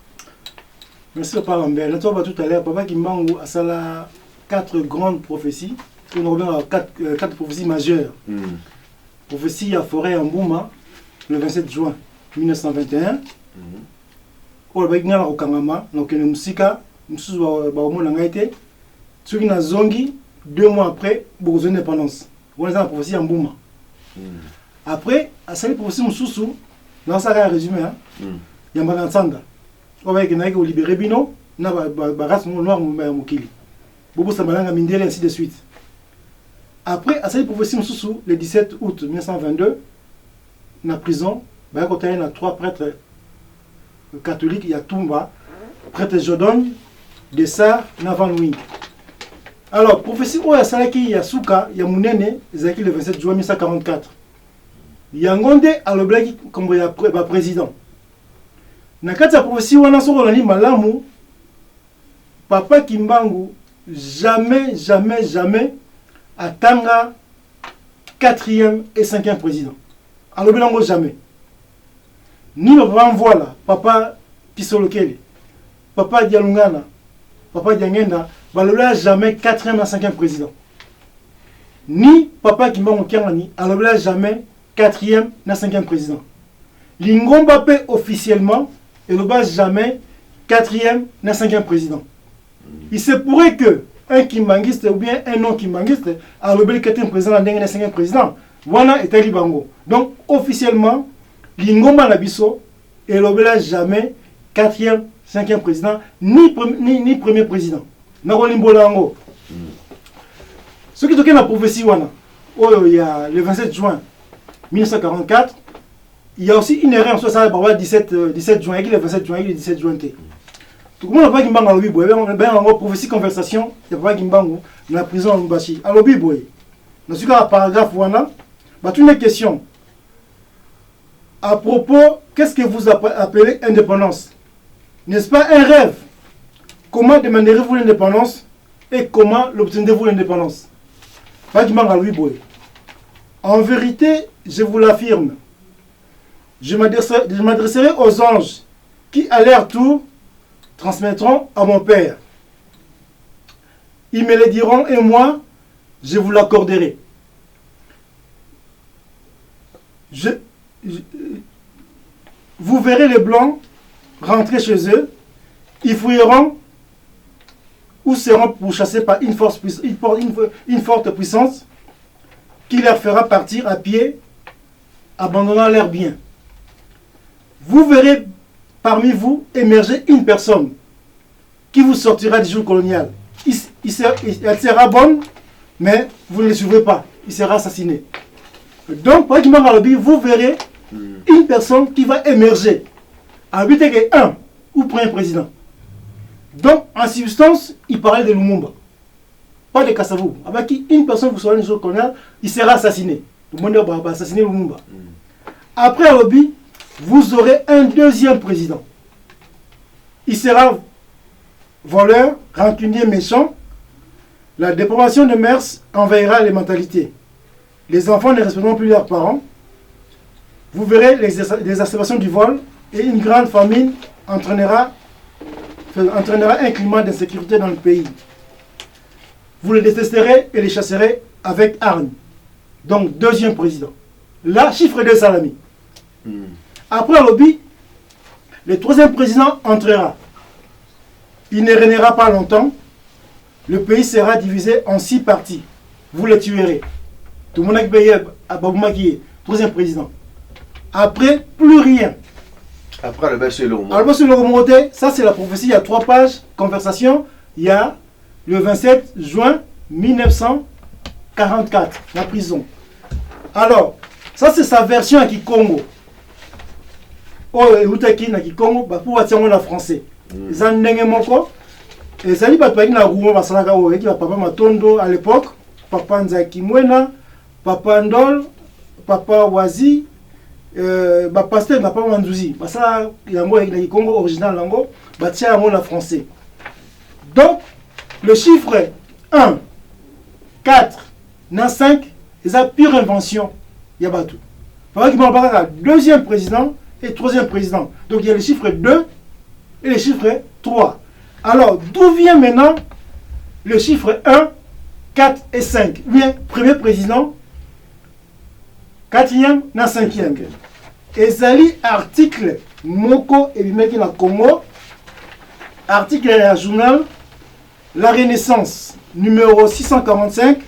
Merci Papa Lambert. Nous avons tout à l'heure Papa Kimbangu a ça 4 grandes prophéties. On revient à 4 prophéties majeures. Prophétie à Forêt en Bouma le 27 juin 1921. On va gagner au Kangama, donc le Musika, nous ceux qui na zongi 2 mois après beaucoup d'indépendance. On a la prophétie en Bouma. Après, à cette prophétie Moussou, dans ça un résumé, il y a Manansanga. On va libérer Bino, na race noire Moukili. Bobo Samalanga Mindele, ainsi de suite. Après, à cette prophétie Moussou, le 17 août 1922, dans la prison, il y a 3 prêtres catholiques, il y a Toumba, prêtre Jodogne, Dessart, Navanouin. Alors, prophétie où il y a Souka, il y a Mounene, Zaki le 27 juin 1944. Il y a Ngonde à l'Oblaki comme il y a président. Dans la prophétie où on a Malamu, Papa Kimbangu, jamais attanga 4e et 5e président. Alors, jamais. Ni papa voilà, Papa Pisolokele, Papa Dialungana, Papa Diangenda, balola jamais 4e et 5e président. Ni Papa Kimbangu Kiangani, alors jamais 4e et 5e président. Lingomba Pe officiellement, il ne jamais 4e et 5e président. Il se pourrait que un Kimbangiste ou bien un non-Kimbangiste a le 4e président et 5e président. Voilà est Libango. Donc officiellement, Lingomba Nabiso et le jamais 4e, 5e président, ni premier président. Narolimbolango. Ce qui est dans la prophétie, il y a le 27 juin 1944, il y a aussi une erreur en soi, ça va 17 juin, il y a le 27 juin, il y a le 17 juin. Tout le monde n'a pas Kimbangu à l'Obibo, il y a une prophétie conversation, il n'y a pas Kimbangu dans la prison à Lumbashi. À l'Obibo, dans ce cas, paragraphe, une question. À propos, qu'est-ce que vous appelez indépendance? N'est-ce pas un rêve? Comment demanderez-vous l'indépendance et comment l'obtiendrez-vous l'indépendance? En vérité, je vous l'affirme, je m'adresserai aux anges qui, à leur tour, transmettront à mon Père. Ils me le diront et moi, je vous l'accorderai. Vous verrez les blancs rentrer chez eux, ils fouilleront ou seront pourchassés par une forte puissance qui leur fera partir à pied, abandonnant leurs biens. Vous verrez parmi vous émerger une personne qui vous sortira du jour colonial. Elle sera bonne, mais vous ne le suivrez pas. Il sera assassiné. Donc, vous verrez une personne qui va émerger. Habiter qu'un ou premier président. Donc, en substance, il parlait de Lumumba. Pas de Kassavou. Avec qui une personne vous sera le jour colonial, il sera assassiné. Le monde va assassiner Lumumba. Après Alobi, vous aurez un deuxième président. Il sera voleur, rancunier, méchant. La dépravation de mœurs envahira les mentalités. Les enfants ne respecteront plus leurs parents. Vous verrez les exacerbations du vol et une grande famine entraînera un climat d'insécurité dans le pays. Vous les détesterez et les chasserez avec hargne. Donc, deuxième président. Là, chiffre 2 Salami. Après Alobi, le troisième président entrera. Il ne régnera pas longtemps. Le pays sera divisé en 6 parties. Vous le tuerez. Tout le monde a payé à Baboumaki, troisième président. Après, plus rien. Après le Bessel ça c'est la prophétie, il y a 3 pages, conversation. Il y a le 27 juin 1944, la prison. Alors, ça c'est sa version à Kikongo. Oh, Utaki na Kikongo, pour attirer la français. Zandenge moko. Et ça dit, papa na Rouen, Basalaka, qui va papa Matondo à l'époque, papa Nzaki Mwena, papa Ndol, papa Wazi, pasteur papa Mandouzi. Ça, il y a un Kikongo original lango, batia à la français. Donc, le chiffre 1, 4, 5 Et ça, pure invention, il y a pas tout. Par exemple, il y a deuxième président et troisième président. Donc il y a le chiffre 2 et le chiffre 3. Alors, d'où vient maintenant le chiffre 1, 4 et 5? Bien, premier président, quatrième, na cinquième. Ezali article moko et bimeki na Congo, article à journal La Renaissance, numéro 645,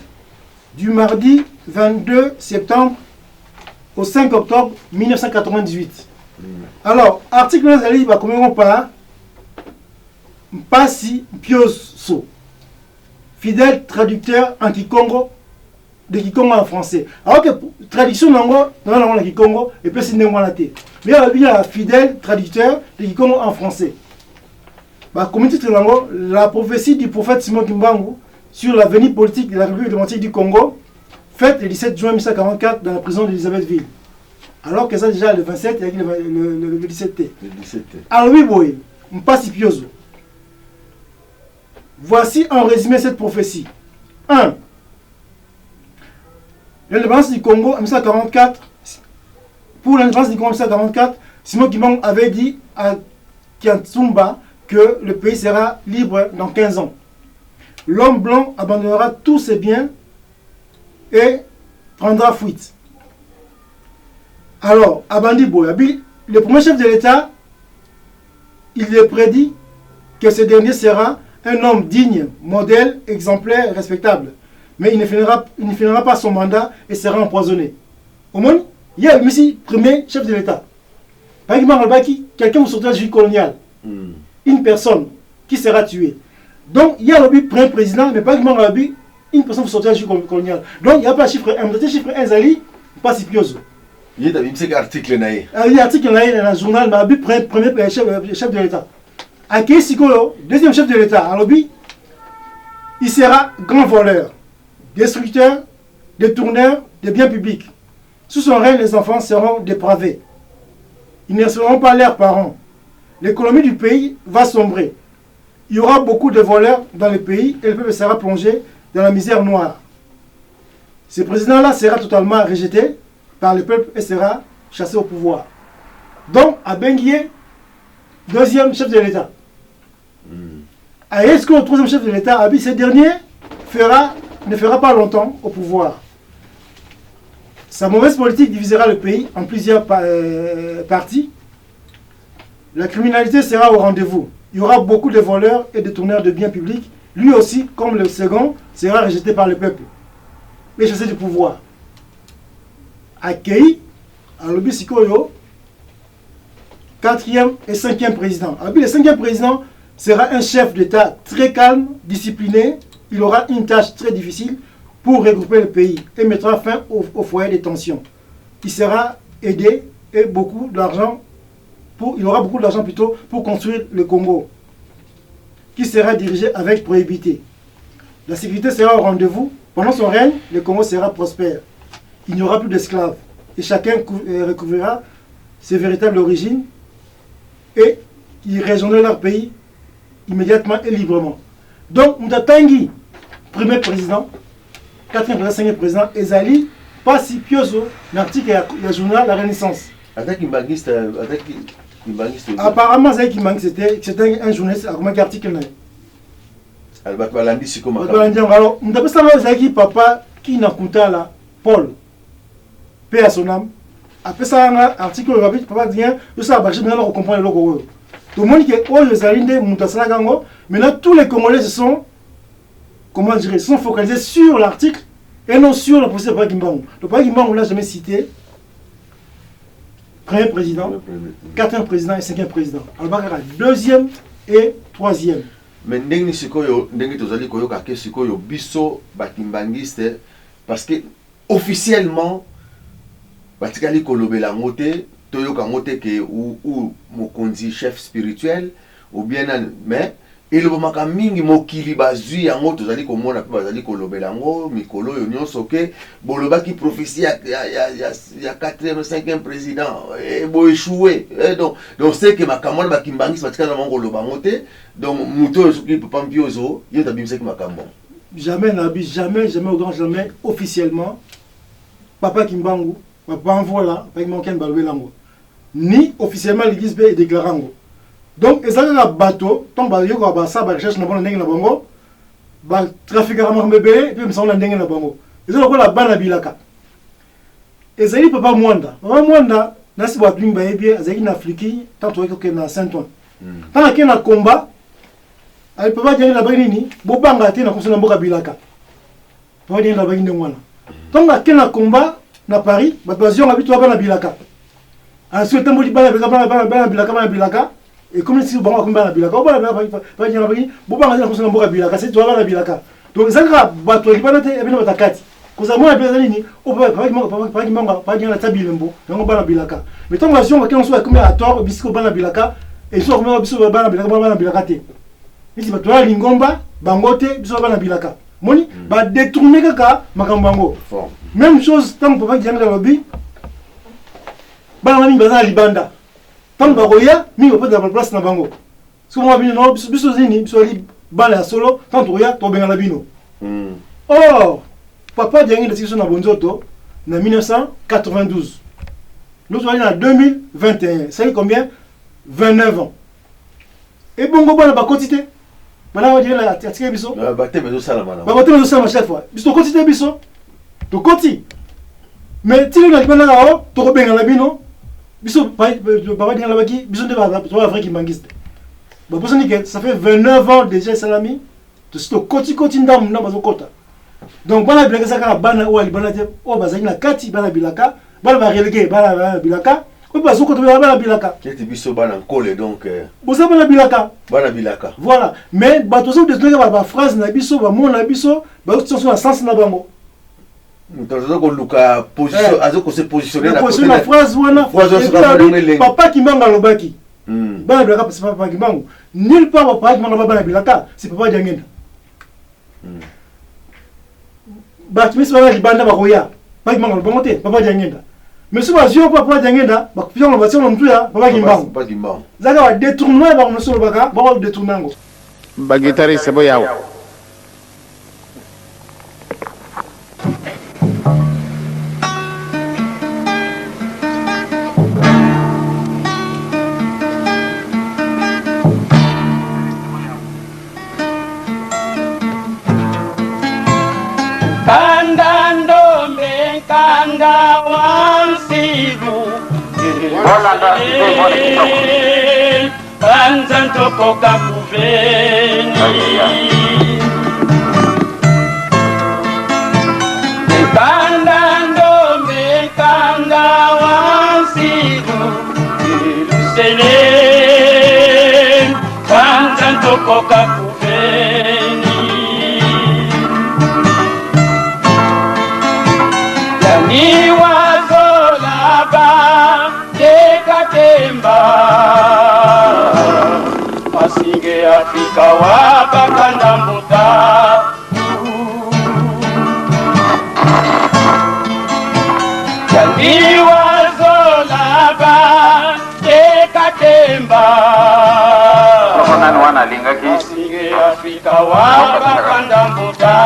du mardi 22 septembre au 5 octobre 1998. Alors, article Ezali va commencer par Mpasi Pioso, fidèle traducteur en Kikongo, de Kikongo en français. Alors que traduction dans la Kikongo, et puis c'est néerlandais. Mais il y a un fidèle traducteur de Kikongo en français. Comme titre la prophétie du prophète Simon Kimbangu sur l'avenir politique de la République démocratique du Congo, faite le 17 juin 1944 dans la prison d'Elisabethville. Alors que ça déjà le 27 et le 17. Alors oui, boy, Mpasi Pioso. Voici en résumé cette prophétie. 1. L'indépendance du Congo en 1944. Pour l'indépendance du Congo en 1944, Simon Kimbangu avait dit à Kiantsumba que le pays sera libre dans 15 ans. L'homme blanc abandonnera tous ses biens et prendra fuite. Alors, Abandi Boyabi, le premier chef de l'État, il est prédit que ce dernier sera un homme digne, modèle, exemplaire, respectable. Mais il ne finira pas son mandat et sera empoisonné. Au moins, il y a ici premier chef de l'État. Par exemple, quelqu'un vous sortira du juge colonial. Une personne qui sera tuée. Donc, il y a le premier président, mais pas exemple, une personne vous sortira du juge colonial. Donc, il n'y a pas le chiffre 1. Le chiffre 1, Zali, pas si pioso. Il y a un article. Il y a un article dans le journal, mais premier chef de l'État. Akei Sikolo, deuxième chef de l'État, alors il sera grand voleur, destructeur, détourneur des biens publics. Sous son règne, les enfants seront dépravés. Ils ne recevront pas leurs parents. L'économie du pays va sombrer. Il y aura beaucoup de voleurs dans le pays et le peuple sera plongé dans la misère noire. Ce président-là sera totalement rejeté par le peuple et sera chassé au pouvoir. Donc, Abenguié, deuxième chef de l'État. Est-ce que le troisième chef de l'État, ce dernier, ne fera pas longtemps au pouvoir? Sa mauvaise politique divisera le pays en plusieurs parties. La criminalité sera au rendez-vous. Il y aura beaucoup de voleurs et détourneurs de biens publics. Lui aussi, comme le second, sera rejeté par le peuple et chassé du pouvoir. Akei, Alobi Sikoyo, quatrième et cinquième président. Le cinquième président sera un chef d'État très calme, discipliné. Il aura une tâche très difficile pour regrouper le pays et mettra fin au foyer des tensions. Il sera aidé et il aura beaucoup d'argent plutôt pour construire le Congo, qui sera dirigé avec probité. La sécurité sera au rendez-vous. Pendant son règne, le Congo sera prospère. Il n'y aura plus d'esclaves et chacun recouvrira ses véritables origines et ils rejoindront leur pays immédiatement et librement. Donc, Mutatangi, premier président, quatrième président, cinquième président, Ezali, pas si pioso, l'article et le journal La Renaissance. Apparemment, c'était un journaliste, comment article alors, papa qui n'a compté là, Paul, paix à son âme. Après ça, un article, papa dit, tout ça, je vais comprendre le logo. Tout le monde qui est au maintenant tous les Congolais se sont, comment dire, sont focalisés sur l'article et non sur la procédure de Papa Kimbangu. Le Papa Kimbangu, on l'a jamais cité. Premier président, quatrième président et cinquième président. Alors, deuxième et troisième. Mais ndenge sikoyo ndenge tozali koyoka ke sikoyo biso bakimbangiste parce que officiellement batikali kolobela ngote toyoka ngote ke ou mokonzi chef spirituel ou bien mais elobomaka mingi mokili bazwi yango tozali komona pe bazali kolobela ngo mikolo yo nyonso ke bolobaki prophétie ya 4e 5e président et bo échoué donc c'est que makambo bakimbangisi batikala mango loba ngote donc muto soki papa mpiozo yo tabimisa ki makambo jamais nabi jamais au grand jamais officiellement papa Kimbangu, papa Envola, papa Kimbangu Balbelango. Ni officiellement l'église est déclarée. Donc, et ça, il y a un bateau, tant que il y a ça, il recherche dans le bango, il trafic à un bébé, puis il s'en a dans le bango. Et ça, il y a la banne à Bilaka. Et ça, il y a papa Mwanda. Papa Mwanda, là, c'est pour bien, il y a un Afrique, tant qu'il y a un Saint-Ouen. Tant qu'il y a un combat, il peut pas dire la banini, Bobanga a été dans le bango à Bilaka. Il peut pas dire la banini de Mwana. Tant qu'il y a un combat, à Paris, il y a un habitué à Bilaka. Ensuite, il y a un Bilaka. Et comme si vous avez un bilaka, vous avez un bilaka, c'est toi la bilaka. Donc, ça va battre les bananes et bien la carte. Quand vous avez un bilaka, vous pouvez pas dire la tabilembo, et on va la bilaka. Mais tant que vous avez un bilaka, à tort, bisco bana bilaka, et soit on bisco bana bilaka. Et si vous avez lingomba, bangote, bisco bana bilaka. Moni, va détourner kaka, makambango. Même chose, tant que vous avez un lobby, banani bazana libanda. Tant que Baroya, mi va pas de la place na bango. Ce qu'on va venir non, biso zini, biso ali bala solo, tant que Roya, to benga la bino. Or, papa diangi de discussion na bonzoto na 1992. Nous sommes en 2021. Ça fait combien? 29 ans. Et bongo bala ba quantité. Bala va dire la atike biso. Ba te bezo sala bana. Ba te bezo sala chaque fois. Biso quantité biso. To quanti. Mais ti na libana là, to benga la bino. Biso papa dit là baki biso de ba vrai qui mangiste. Ba posa ni que ça fait 29 ans déjà salami to sto koti ndam na bazo kota. Donc bana bilaka saka bana o ali bana te o bazaki na kati bana bilaka bana ba relégué bana bilaka o bazo kota bana bilaka. Qui est biso bana nkole donc bosa bana bilaka. Bana bilaka. Voilà, mais ba to so de ba phrase na biso ba mot na biso ba to so na sens na bango. Donc, Luka se positionner la phrase papa qui m'a malobaki. Papa qui m'a nulle part papa qui m'a bilaka, c'est papa Diangenda. Bah, tu me suis dit banda baroya, pas qui m'a malobaki, papa Diangenda. Mais si je papa Diangenda, bah, puis on va sur papa qui m'a. Pas qui m'a. Zaka va détourner, bah, on se le baka, bah, on détourne. Bah, guitariste, c'est boyao. Kanda wansibu Anzanto koka kuveni Kanda ndombe kanda wansibu Lusele Anzanto koka kuveni Ni wazo laba Kekatemba Masinge Afrika wabaka na muta Ni wazo laba Kekatemba Masinge Afrika wabaka na muta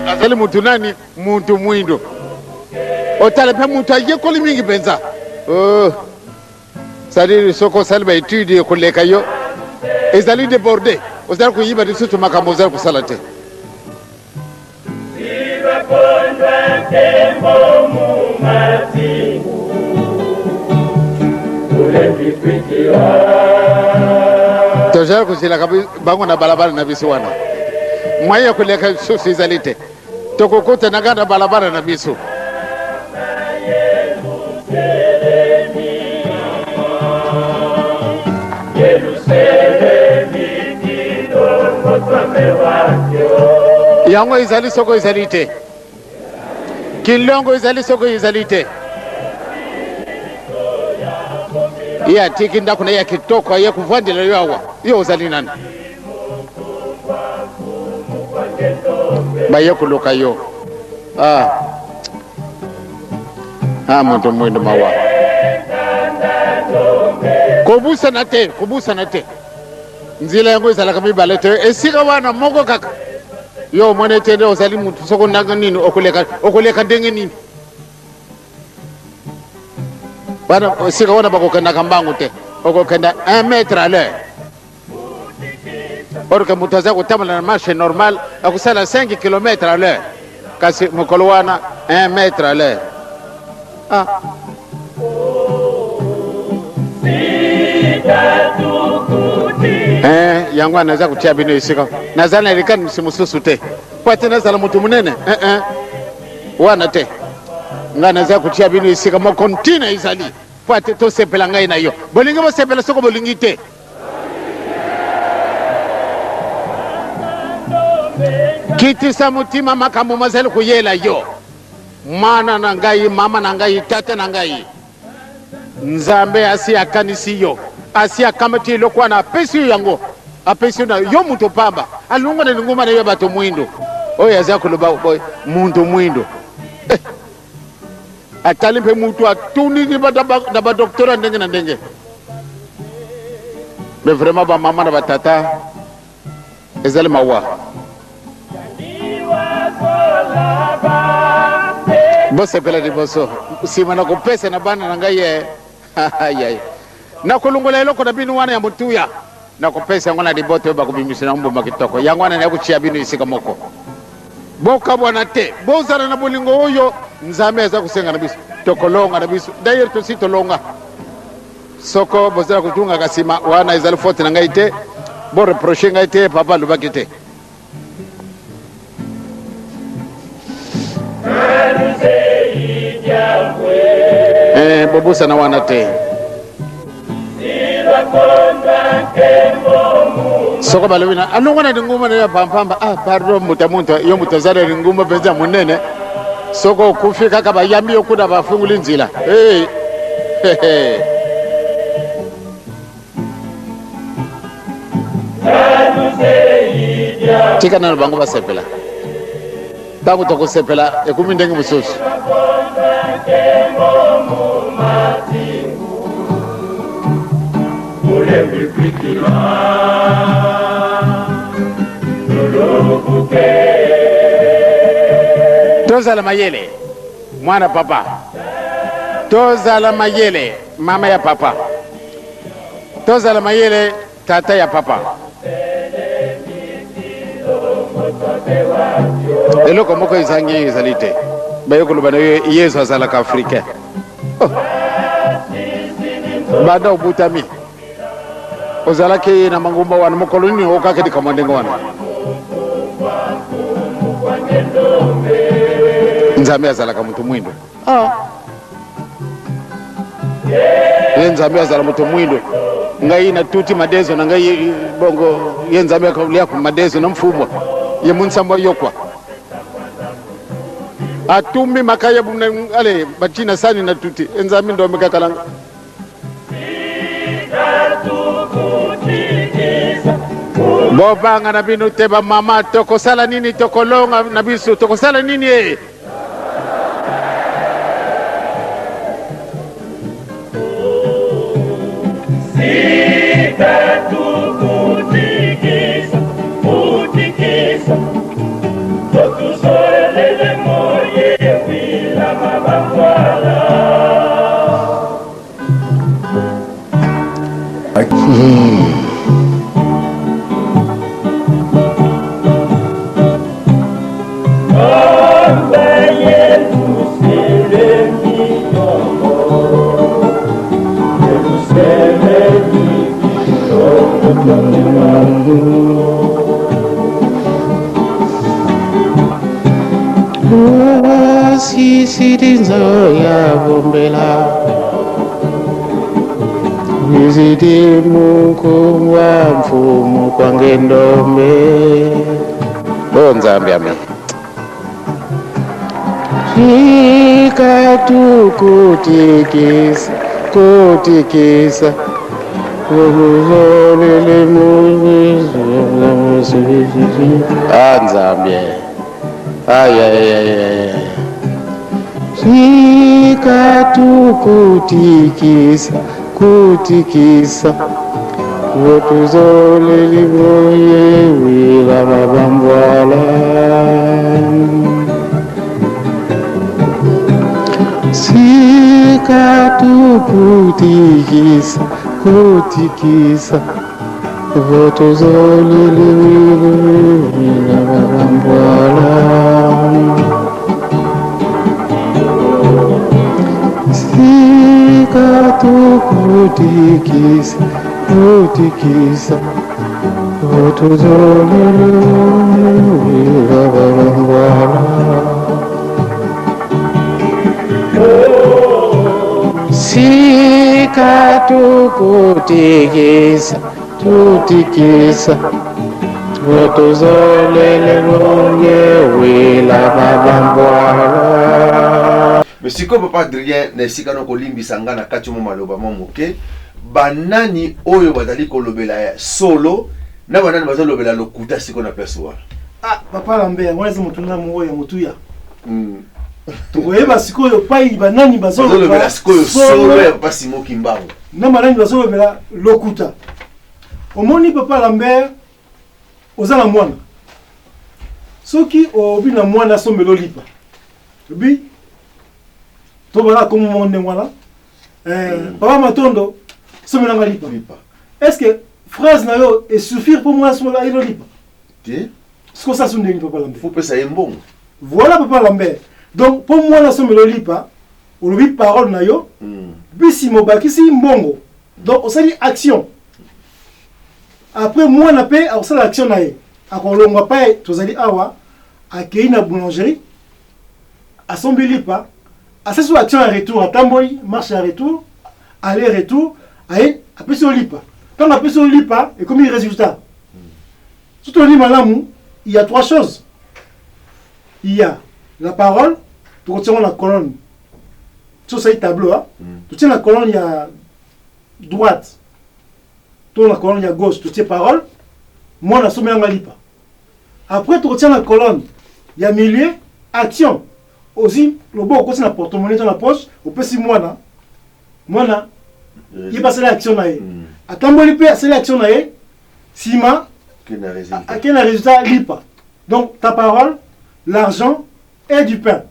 Azali mutu nani? Muntu mwindo. Otalepa mutu ayekoli mingi benza. Sadiri soko salba etude kuleka yo. Ezali débordé. Ozali kuyiba disutu makambo ozali kusalate. Tojara kuzila bango na balabala na biso wana. Mwaya kuleka susu izalite. Tokokote na ganda balabala na biso. Yango izali soko izalite. Kilongo izali soko izalite. Iya tikinda kuna ya kitoko ya kuvandila yawa. Iyo uzali nani? bayekuluka yo muntu mwendo mawa kubusa na te nzila yango ezala kami balete esika wana moko kaka yo mwana tende ozali mutu soko nanga nini okuleka ndenge nini bana esika wana bakokenda kambangu te okokenda 1 mètre à l'heure or que mutu aza kotambola na marche normal akusala 5 km à l'heure kasi mokolo wana 1 mètre à l'heure yangu anaza kutia bino isika nazana elikani msimususu te pati nazala mutu munene wana te nga naza kutia bino isika mo kontina izali pati to sepela ngai na yo bolingi mo sepela soko bolingi te kitisa mutima makambo mazali kuyela yo mwana na ngai mama na ngai tata na ngai nzambe asi akanisi yo asi akamati lokwa na pesi yango apesi na yo mutu pamba alunga na ngoma na yo bato mwindo oya za kuloba boy muntu mwindo atalimpe mutu atuni ni ba doktora ndenge na ndenge mais vraiment ba mama na batata ezali mawa bose pela di boso simana ko pesa na bana na ngai ayay na kulungula eloko na binu wana ya mutuya na ko pesa ngona di boto ba kubimisana mbo makitoko yangwana na kuchia binu isika moko boka bwana te bozana na bolingo oyo nzame aza kusenga na biso tokolonga na biso d'ailleurs to sitolonga soko bozala kutunga kasima wana izali forte na ngai te bo reprocher ngai te papa lubaki te bobusa na wana te soko balowina alongwana nguma na pampamba pardon mutamuntu yo mutazara nguma benza munene soko kufika kaba yambi yokuda bafungula nzila tika na bango basepela tabu toko sepela ekumi ndenge mususu tozala mayele mwana papa tozala mayele mama ya papa tozala mayele tata ya papa eloko moko ezangi ezali te bayokoloba na yo yesu azalaka africain banda obutami ozalaki na mangumba wana mokolo nini okakedi kama ndenge wana nzambe azalaka mutu mwindo ye nzambe azala mutu mwindo ngai na tuti madezo na ngai bongo ye nzambe akalia ku madezo na mfumwa ye munsamba yokwa atumbi makaya bumna ale batina sani na tuti nzambe ndo mekakalanga bobanga na bino te ba mama tokosala nini tokolonga na biso tokosala nini Sisirinzo ya bombela Viziti mungu wa mfumu kwa ngendombe Nzambi ame Shika tu kutikisa Kutikisa Lele mungu Ah, Nzambe. Aïe, aïe, aïe, aïe. Shika tu kutikisa, kutikisa. Wotuzole liboye wila babambwala. Shika tu kutikisa, kutikisa. Votozole wila babambwala. Shika tu kutikisa, kutikisa. Votozole wila babambwala. Shika tu kutikisa, kutikisa. Votozole wila babambwala. Mais si comme papa Adrien nesika no kolimbisa nga na kati mo maloba mo moke banani oyo bazali kolobela ya solo na banani bazolobela lokuta siko na percevoir. Ah, papa Lambert, moi c'est mutuna mo ya mutuya. Tokoyeba sikoyo pai banani bazolobela sikoyo solo ya papa Simon Kimbangu. Na banani bazolobela lokuta. Omoni papa Lambert ozala mwana. Soki obi na mwana sombelo lipa. Obi Tobala comme mon voilà. Papa Matondo, ce mélange lipa. Est-ce que phrase na yo est suffire pour moi sur la lipa? Tiens. Ce que ça sonne papa Lambert. Faut que ça ait bon. Voilà papa Lambert. Donc pour moi la somme lipa, on lui parole na yo. Bisi mobaki si mbongo. Donc on s'est dit action. Après moi na paix, on s'est l'action na ye. Akolonga pa to zali awa akei na boulangerie. A son lipa. À cette action à retour, à Tamboy, marche à retour, aller-retour, après sur l'IPA. Quand on appelle sur l'IPA, et combien de résultats? Tout au lit, il y a trois choses. Il y a la parole, tu retiens la colonne. Sur ce tableau, hein? Tu tiens la colonne, il y a droite. Tu la colonne, il y a gauche. Tu tiens parole. Moi, on a sommé en l'IPA. Après, tu retiens la colonne. Il y a milieu, action. Aussi, le bon côté na porte-monnaie dans la poche, on peut si moi il passe l'action là. Attends c'est l'action là. Sima, quel résultat lipa. Donc ta parole, l'argent et du pain.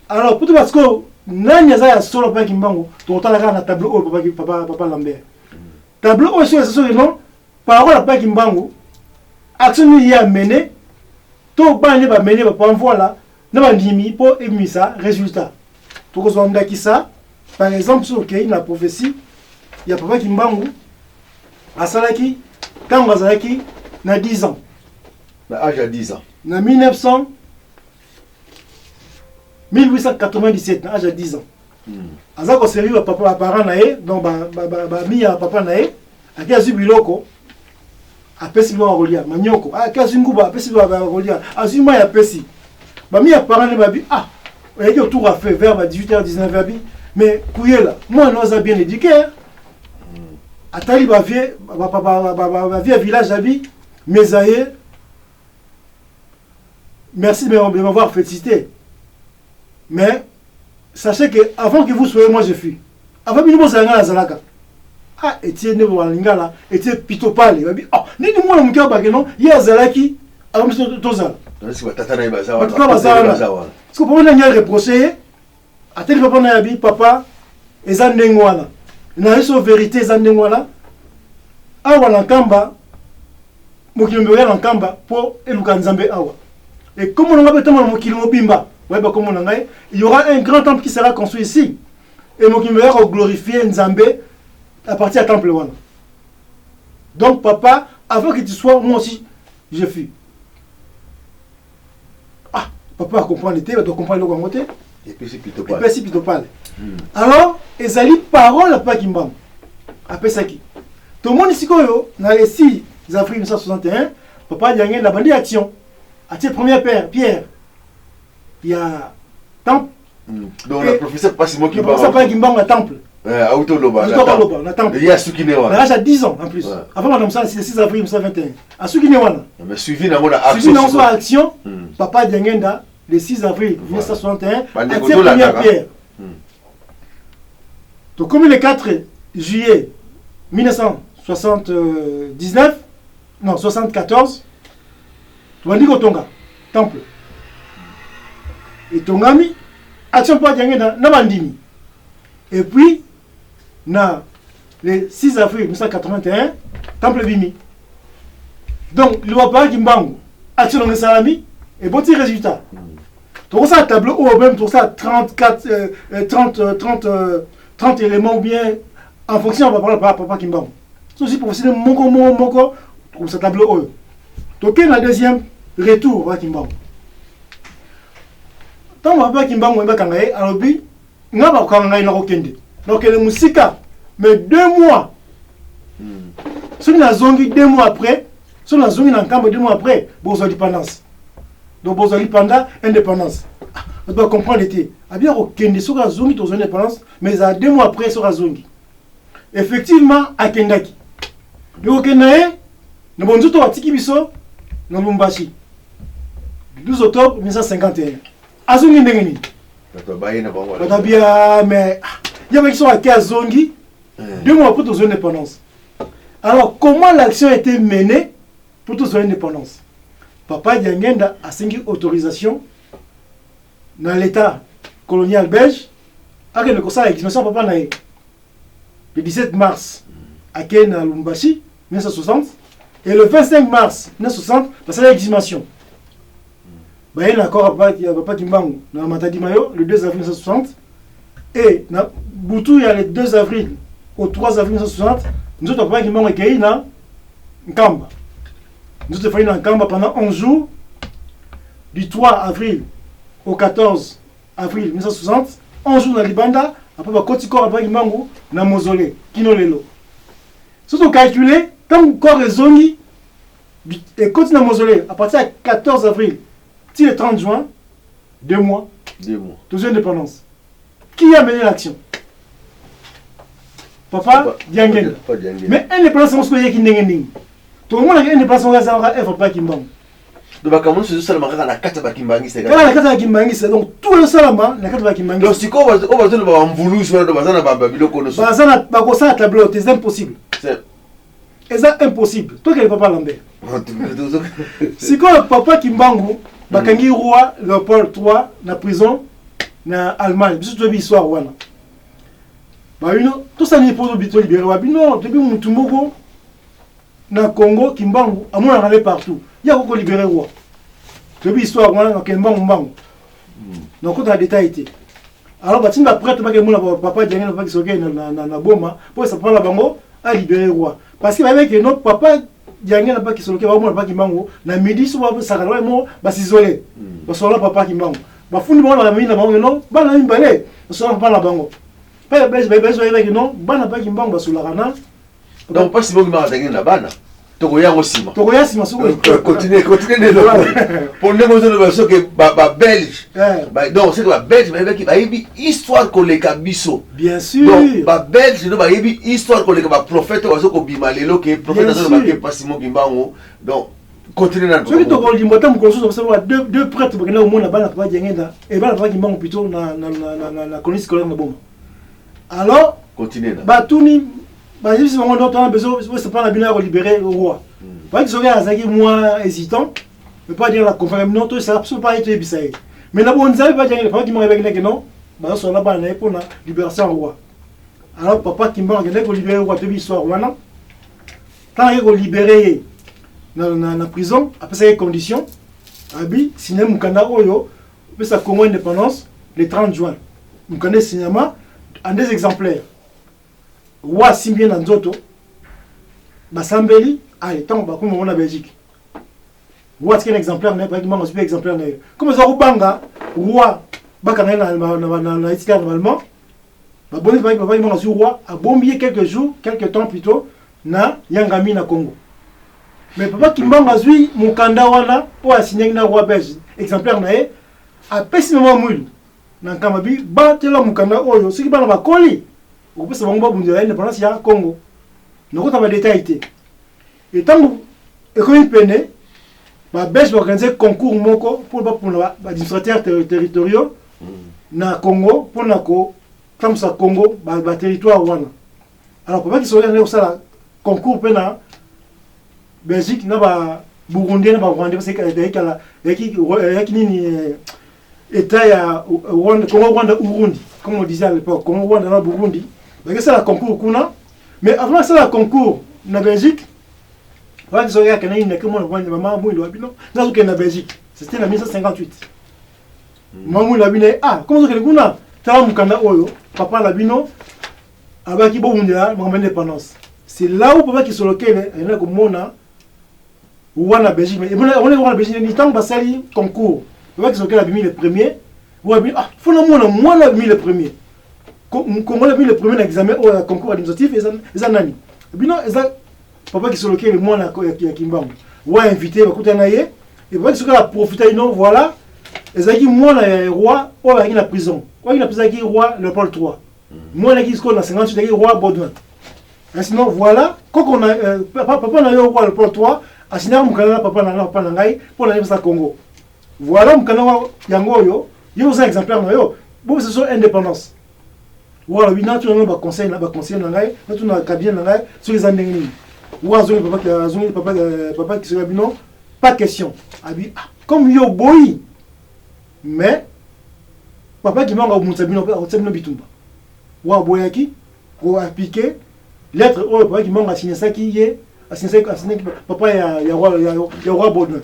Alors pour tout parce que nani ya solo pa kimbango, tu entends la tableau papa Lambert. Tableau aussi c'est non, parole pa kimbango. Action il y a mené, to ba ne ba mené ba voilà. Nous avons dit pour émissa résultat. Pour que nous ayons ça, par exemple, sur la prophétie, il y a papa Kimbangu, à Salaki, quand on a 10 ans. L'âge à 10 ans. En 1897, l'âge à 10 ans. À ça, on a papa parent naé, donc mi à papa naé, à Kazu Biloko, à Pessibo à Rolia, Manioko, à Kazunguba, à Pessibo à Rolia, à Zuma et à Pessi. Bami a parlé de ah, il y a autour à faire vers 18h, 19h, mais Kouyela, moi, nous avons bien éduqué. Atali, ma vie à village, mes aïeux, merci de m'avoir félicité. Mais sachez que avant que vous soyez, moi je fuis. Avant que nous soyons à Zalaka. Ah, Etienne Lingala, Etienne Pitopale. Ah, ni moi, mon cœur, il y a Zalaki, avant que nous soyons. Est-ce que tata na bazawa? Est-ce que pour nous reprocher à tel papa na yabi papa ezandengwana. Na hiso vérité ezandengwana. Awa na kamba mokilombe ya na kamba pour eluka nzambe awa. Et comme on a besoin de mokilombe bimba, ouais bah comme on a il y aura un grand temple qui sera construit ici. Et mokilombe va glorifier nzambe à partir du temple wana. Donc papa, avant que tu sois moi aussi je fuis. Papa comprend l'été, il doit comprendre le côté. Et puis c'est plutôt pas. Alors, ils allaient parole à Pakimbam. Après ça qui. Tout le monde ici, dans les 6 avril 1961, papa a gagné la bandit action. À cette première pierre, il y a temple. Donc le professeur Passimo Kimbang. Le professeur Kimbang a temple. Auto Loba. Na temple. Il y a Soukine wana. L'âge à 10 ans en plus. Ouais. Avant madame ça, c'est le 6 avril 1921. À Soukine wana. Mais suivi na mona action. Suivi dans son action, Papa Diangenda, le 6 avril 1961, a tiré première pierre. Donc comme le 4 juillet 1979, non 74, Twandi Kotonga, temple. Et Tongami, action Papa Diangenda, na bandini. Et puis, na le 6 avril 1981, temple Bimi. Donc, le Papa Kimbangu, action dans salami, et bon petit résultat. Donc, ça, tableau ou même, tout ça, 30 éléments ou bien, en fonction, on va parler par Papa Kimbangu. C'est aussi pour essayer de moko, comme ça, tableau ou. Donc, quel est le deuxième retour, Papa Kimbangu? Tant Papa Kimbangu, on va kangaye, alors, puis, on va kangaye na rokende. Donc, le musika, mais 2 mois. Si on a zongi 2 mois après, si on a zongi dans le camp 2 mois après, bon, indépendance. Donc, bon, indépendance. On doit comprendre l'été. A bien, rokende, si on a zongi dans indépendance, mais à 2 mois après, si on a zongi. Effectivement, à Kendaki. Le Rokenae, nous avons dit à Tikibiso, nous Lumbashi. 12 octobre 1951. Azongi Ndengeni. Mais il y a qui sont à Zongi 2 mois pour toute indépendance. Alors, comment l'action a été menée pour toute indépendance? Papa Diangenda a signé autorisation dans l'état colonial belge à que le conseil d'exploitation Papa Nae. Le 17 mars à Ken à Lumbashi 1960 et le 25 mars 1960 c'est l'exhumation. Il y a un accord à Papa Kimbangu dans Matadi Mayo le 2 avril 1960 et dans Boutou il y a le 2 avril au 3 avril 1960 nous avons Papa Kimbangu accueilli dans Nkamba. Nous avons fait dans Nkamba pendant 11 jours du 3 avril au 14 avril 1960 11 jours dans Libanda après Papa Kotikor Papa Kimbangu dans Mausolée Kinolelo. Si on calcule quand le corps est zoni et continue dans Mausolée à partir du 14 avril le 30 juin, 2 mois, 2 mois. Toute indépendance. Qui a mené l'action? Papa Diangenda. Mais indépendance, c'est ce qu'il y a qui n'est tout le monde a une indépendance, on va faire Papa Kimbangu. Donc, comment c'est ça, la carte de Kimbangu? C'est la carte de Kimbangu, c'est donc tout le salama, la carte de Kimbangu. Donc, si on va dire qu'on va voulu jouer dans la Babylone, c'est tableau, c'est impossible. C'est impossible. Toi qui es Papa Lambert. Si quand Papa Kimbangu, bakangi roi Léopold III na prison na Allemagne biso to histoire wana ba bino tout ça ni pour bito libéré wa bino depuis mutu moko na Congo Kimbangu amona aller partout ya ko libérer roi to histoire wana na Kimbangu donc on a détail été alors batin ba prêtre ba ke mona Papa Diangenda ba ki soke na boma pour ça prendre la bango à libérer roi parce que avec notre papa Diangenda pas qui sont là Papa Kimbangu na midi so ba sakala mo ba s'isoler ba so là Papa Kimbangu ba fundi mo na mina bango non ba na mbale so là Papa na bango pa ba so avec non ba na Papa Kimbangu ba so la kana donc pas si bon ma Diangenda bana to ya osima so continuer pour ne pas dire que ba belge donc c'est que belge mais avec ba histoire koleka biso bien sûr donc ba belge no ba histoire koleka ba prophète wazo ko bima lelo que prophète azo ba ke pasimo Kimbangu donc continuer na celui to ko limota mo konso parce que deux prêtres ba na mona bana Papa Diangenda et bana Papa Kimbangu plutôt na colonie scolaire na bomba alors continuer na ba tuni bah, si on a besoin, c'est pas la bien à libérer le roi. Pas que ce soit moins hésitant, ne pas dire la conférence, non, tout ça, absolument pas être bizarre. Mais là, on ne sait pas dire qu'il m'a avec les non, bah, on a pas pour la libération du roi. Alors, Papa Kimbangu, il a libéré le roi de l'histoire, voilà. Quand il a libéré dans la prison, après ces conditions, Abi, signé Mukanda Oyo, mais ça Congo indépendance, le 30 juin. Mukanda cinéma, en 2 exemplaires. Roi Simbien Nzoto, Basambeli, allez, tant que on a Belgique. Roi, c'est un exemplaire, mais pas un super exemplaire. Comme ça, Rubanga, roi, Bakane na Itika normalement, Baboni, roi, a bombé quelques jours, quelques temps plutôt, na Yangami na Congo. Mais Papa Kimbangu a zui, Mukanda wana, pour assigner un roi belge, exemplaire nae, a pessimistement mouille. Dans Kamabi, batela Mukanda Oyo, ce qui va dans la colis. okopesa bango babundela indépendance ya Congo nakota badétail te etango ekomi pene babelge baorganize concours moko pour bapona baadministrateurs territoriaux na Congo mpona kotambusa Congo baterritoire wana alors papa kisoki andaki kosala concours mpe na Belgique na baburundais na barwandais parce eyaki nini état ya Congo Rwanda Urundi comme on disait à l'époque Congo Rwanda na Burundi bakesala concours kuna mais avant ça la concours na Belgique papa kisoki akendaki ndeke mwana mama mwindo wabino nazokende na Belgique c'était en 1958 mama mwindo wabino comment ozokende kuna tala mukanda oyo papa na bino abaki bobundela makambo ya indépendance c'est là où papa kisolokele ayenda komona wana Belgique mais on est Belgique ni tant basali concours papa kisolokele abimi le premier wabi fona mwana abimi le premier Congo abimi le premier na examen au concours administratif eza nani bino eza papa kisolokele mwana ya Kimbangu wa invité bakutana ye et papa kisolokele a profiter non voilà ezaki mwana ya roi o ba na prison kwa ina prison ki roi Léopold III mwana ki sko na 58 ki roi Baudouin sinon voilà quand on a papa na yo roi Léopold III asina mukana papa na ngai pour na yebisa Congo voilà mukana yango yo yo za exemplaire na yo bo ce sont indépendance voilà bina tu na ba conseil na ngai na tu na cabinet na ngai sur les andengini wa zo papa qui sera bino pas question abi comme yo boy mais papa qui manga omunsa bino bitumba wa boyaki ko appliquer lettre o papa qui manga signé ça qui est signé papa ya roi Baudouin.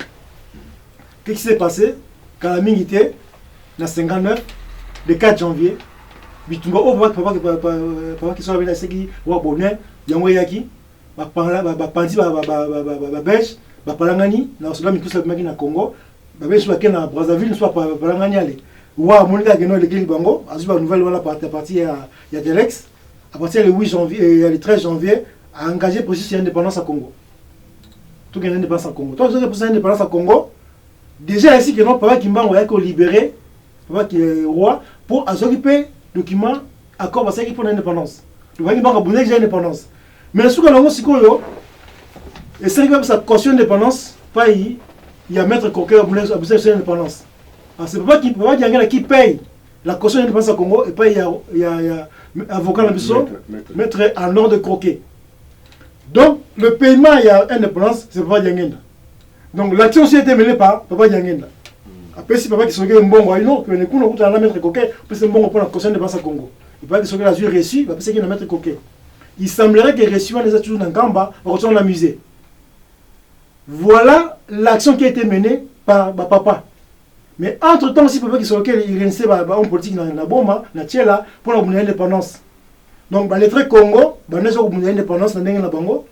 Qu'est-ce qui s'est passé quand la mingité na 59 le 4 janvier bitumba o papa qui soit venu c'est qui roi Baudouin yango yaki ba pandi ba belge ba palangani na sola mikusa maki na Congo ba belge ba na Brazzaville soit palangani aller wa monika geno le bango azuba nouvelle wala partie ya Telex à partir le 8 janvier le 13 janvier a engagé processus d'indépendance à Congo. Tout gagne indépendance à Congo. Toi, tu as processus d'indépendance à Congo. Déjà ici que non papa Kimbangu a été libéré, papa qui est roi pour s'occuper document accord parce qu'il pour l'indépendance. Le papa Kimbangu a besoin de l'indépendance. Mais ce que l'on sait et c'est que sa caution d'indépendance, pas il y a maître Coquet a besoin de l'indépendance. C'est papa qui paye la caution d'indépendance à Congo et pas il y a avocat la maître en ordre de Croquet. Donc, le paiement, il y a indépendance, c'est Papa Diangenda. Donc, l'action aussi a été menée par Papa Diangenda. Après, si Papa qui s'occupe d'un bon non, que les coups n'ont pas mettre coquet, puis c'est un bon pour la caution de dépense à Congo. Et Papa qui s'occupe de la reçu, il va penser qu'il va mettre coquet. Il semblerait que reçu, on les a toujours dans le Kamba, on retourne dans le musée. Voilà l'action qui a été menée par Papa. Mais entre-temps, si Papa qui s'occupe, il réunissait en politique dans la bombe, dans Tchela, pour l'indépendance. Donc, les traits Congo, l'indépendance dans la Bango,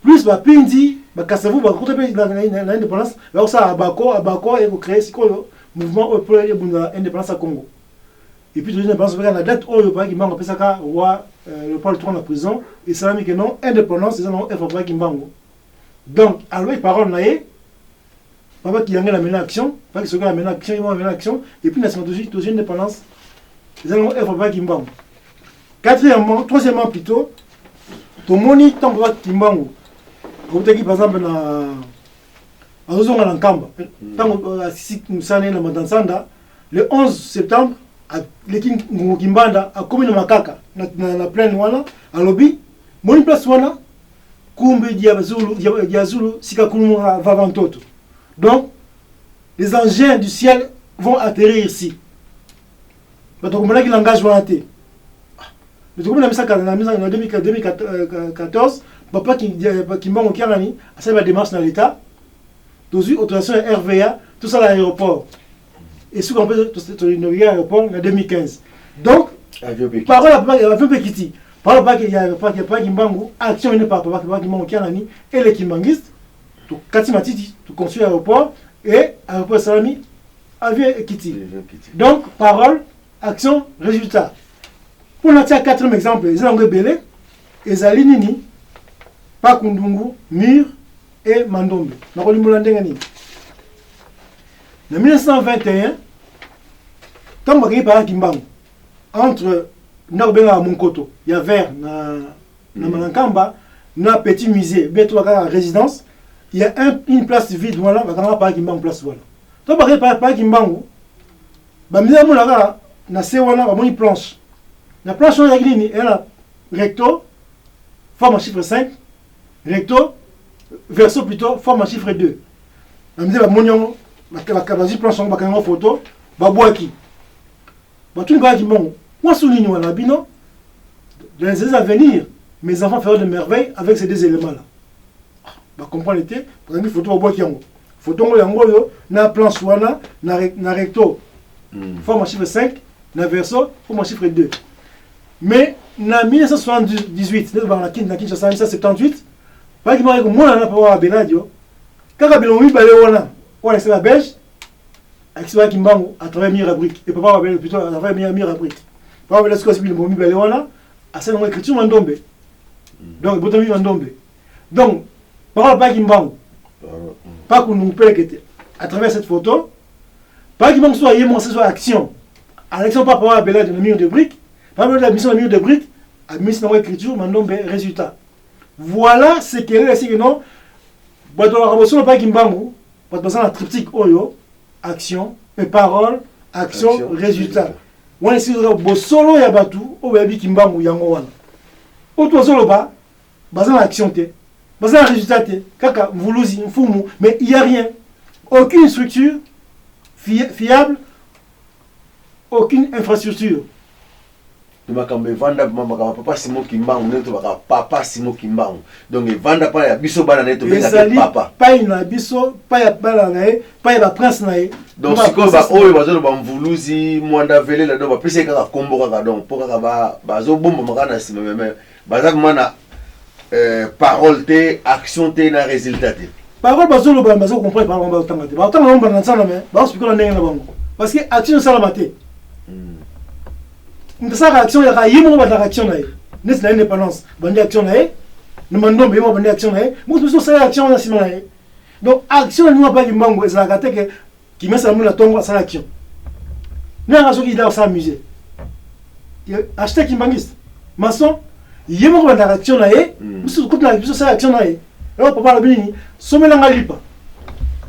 plus Pindi, Kassavu, l'indépendance, ça Abako et créer le mouvement pour l'indépendance à Congo. Et puis, l'indépendance, la date où le pays qui manque, roi Léopold III en prison, et ça veut dire que non, indépendance, c'est un effort qui manque. Donc, alors, parole naïe, papa qui a mené l'action, papa qui se a mené l'action, il va mener l'action, et puis la scientologie, indépendance, c'est un effort qui manque. Quatrièmement, troisièmement plutôt, tout le monde tant que Kimbangu, par exemple, le 11 septembre, l'équipe Kimbanda a commis le Makaka, dans la plaine à Lobi, mon place wana, Kumbe Diazulu, Sikakumu Vavantoto. Donc, les engins du ciel vont atterrir ici. Mais donc, on a qui langage volonté. Le document en 2014, papa qui m'a en Kirani, a fait ma démarche dans l'État, dans autorisation RVA, tout ça à l'aéroport. Et ce qu'on peut inaugurer l'aéroport en 2015. Donc, parole à papa, il y a un peu Kitty. Parole à papa qui m'a action menée par papa qui m'a en Kirani et les Kimbanguistes, tout Katimatiti, tout construit l'aéroport et l'aéroport Salami, avion Kitty. Donc, parole, action, résultat. Pour nous dire 4e exemple, les langues belé, les alinini, Pakundungu, Mur et Mandombe. En 1921, quand on a par Kimbangu, entre na benga Monkoto il y a vert na Malankamba na petit musée bientôt la résidence il y a une place vide voilà bakanga pas kimbangu place voilà to pas kimbangu ba mila mulaka na se wana ba moni planche la planche on y a elle a recto forme en chiffre 5 recto verso plutôt forme en chiffre 2 ba mila ba moniongo bakaba planche on bakanga photo ba boaki ba tout ba kimbangu moi souligne wana bino dans les années à venir mes enfants feront de merveilles avec ces deux éléments là. Bah comprendre l'été, par exemple photo bois qui yango. Photo yango yo na planche wana na recto. Forme en chiffre 5, na verso forme en chiffre 2. Mais na 1978, na Kinshasa 1978, par exemple ko mona na pa Benadio, kaka bilongi balé wana c'est la belge. Avec ce Kimbangu à travers mur à briques et papa va plutôt à travers mur à briques. Papa va ce que c'est le momi balé wana, à cette écriture mandombe. Donc, Botami Mandombe. Donc, parole pas Kimbangu. Pas qu'on nous pèle à travers cette photo. Pas Kimbangu soit yémon, ce soit action. Action pas pour appeler de mur de briques. Pas pour la mission de mur de briques. À mission d'écriture, Mandombe, résultat. Voilà ce qu'elle est, c'est que non. Boito la rabotion pas Kimbangu. Pas de la triptyque Oyo. Action, et parole, action, résultat. On est sur le solo Yabatu, au baby Kimbangu Yango Wana. Auto solo pas, basé action té, basé en résultat té, kaka mvuluzi mfumu, mais il y a rien, aucune structure fiable, aucune infrastructure. Tu m'as quand même vanda papa Simon Kimbangu, neto papa Simon Kimbangu. Donc vanda pas ya biso bana neto benga papa. Pas ina biso, pas ya bana nae, pas ya prince nae. Donc si ko ba oyo bazo ba mvuluzi mwanda vele la do ba pese kaka kombo kaka donc pour kaka bazo bombo makana sima mais bazak mana parole té action té na résultat té. Parole bazo lo ba bazo comprendre parole ba tanga té. Ba tanga on ba na tsana mais ba expliquer la ndenge na bango. Parce que action ça la maté. Ndasa action ya yimo ba action na ye. N'est la indépendance. Bandi action na ye. Nous mandons bien bandi action na ye. Moi je ça action na sima na ye. Donc action ni pas Kimbangu ça la que qui met ça la tongo ça action. N'a raison qu'il doit s'amuser. Acheter Kimbangiste. Maçon yemo ba action na ye. Musu ko na biso ça action na ye. Alors papa la bini sommet la ngalipa.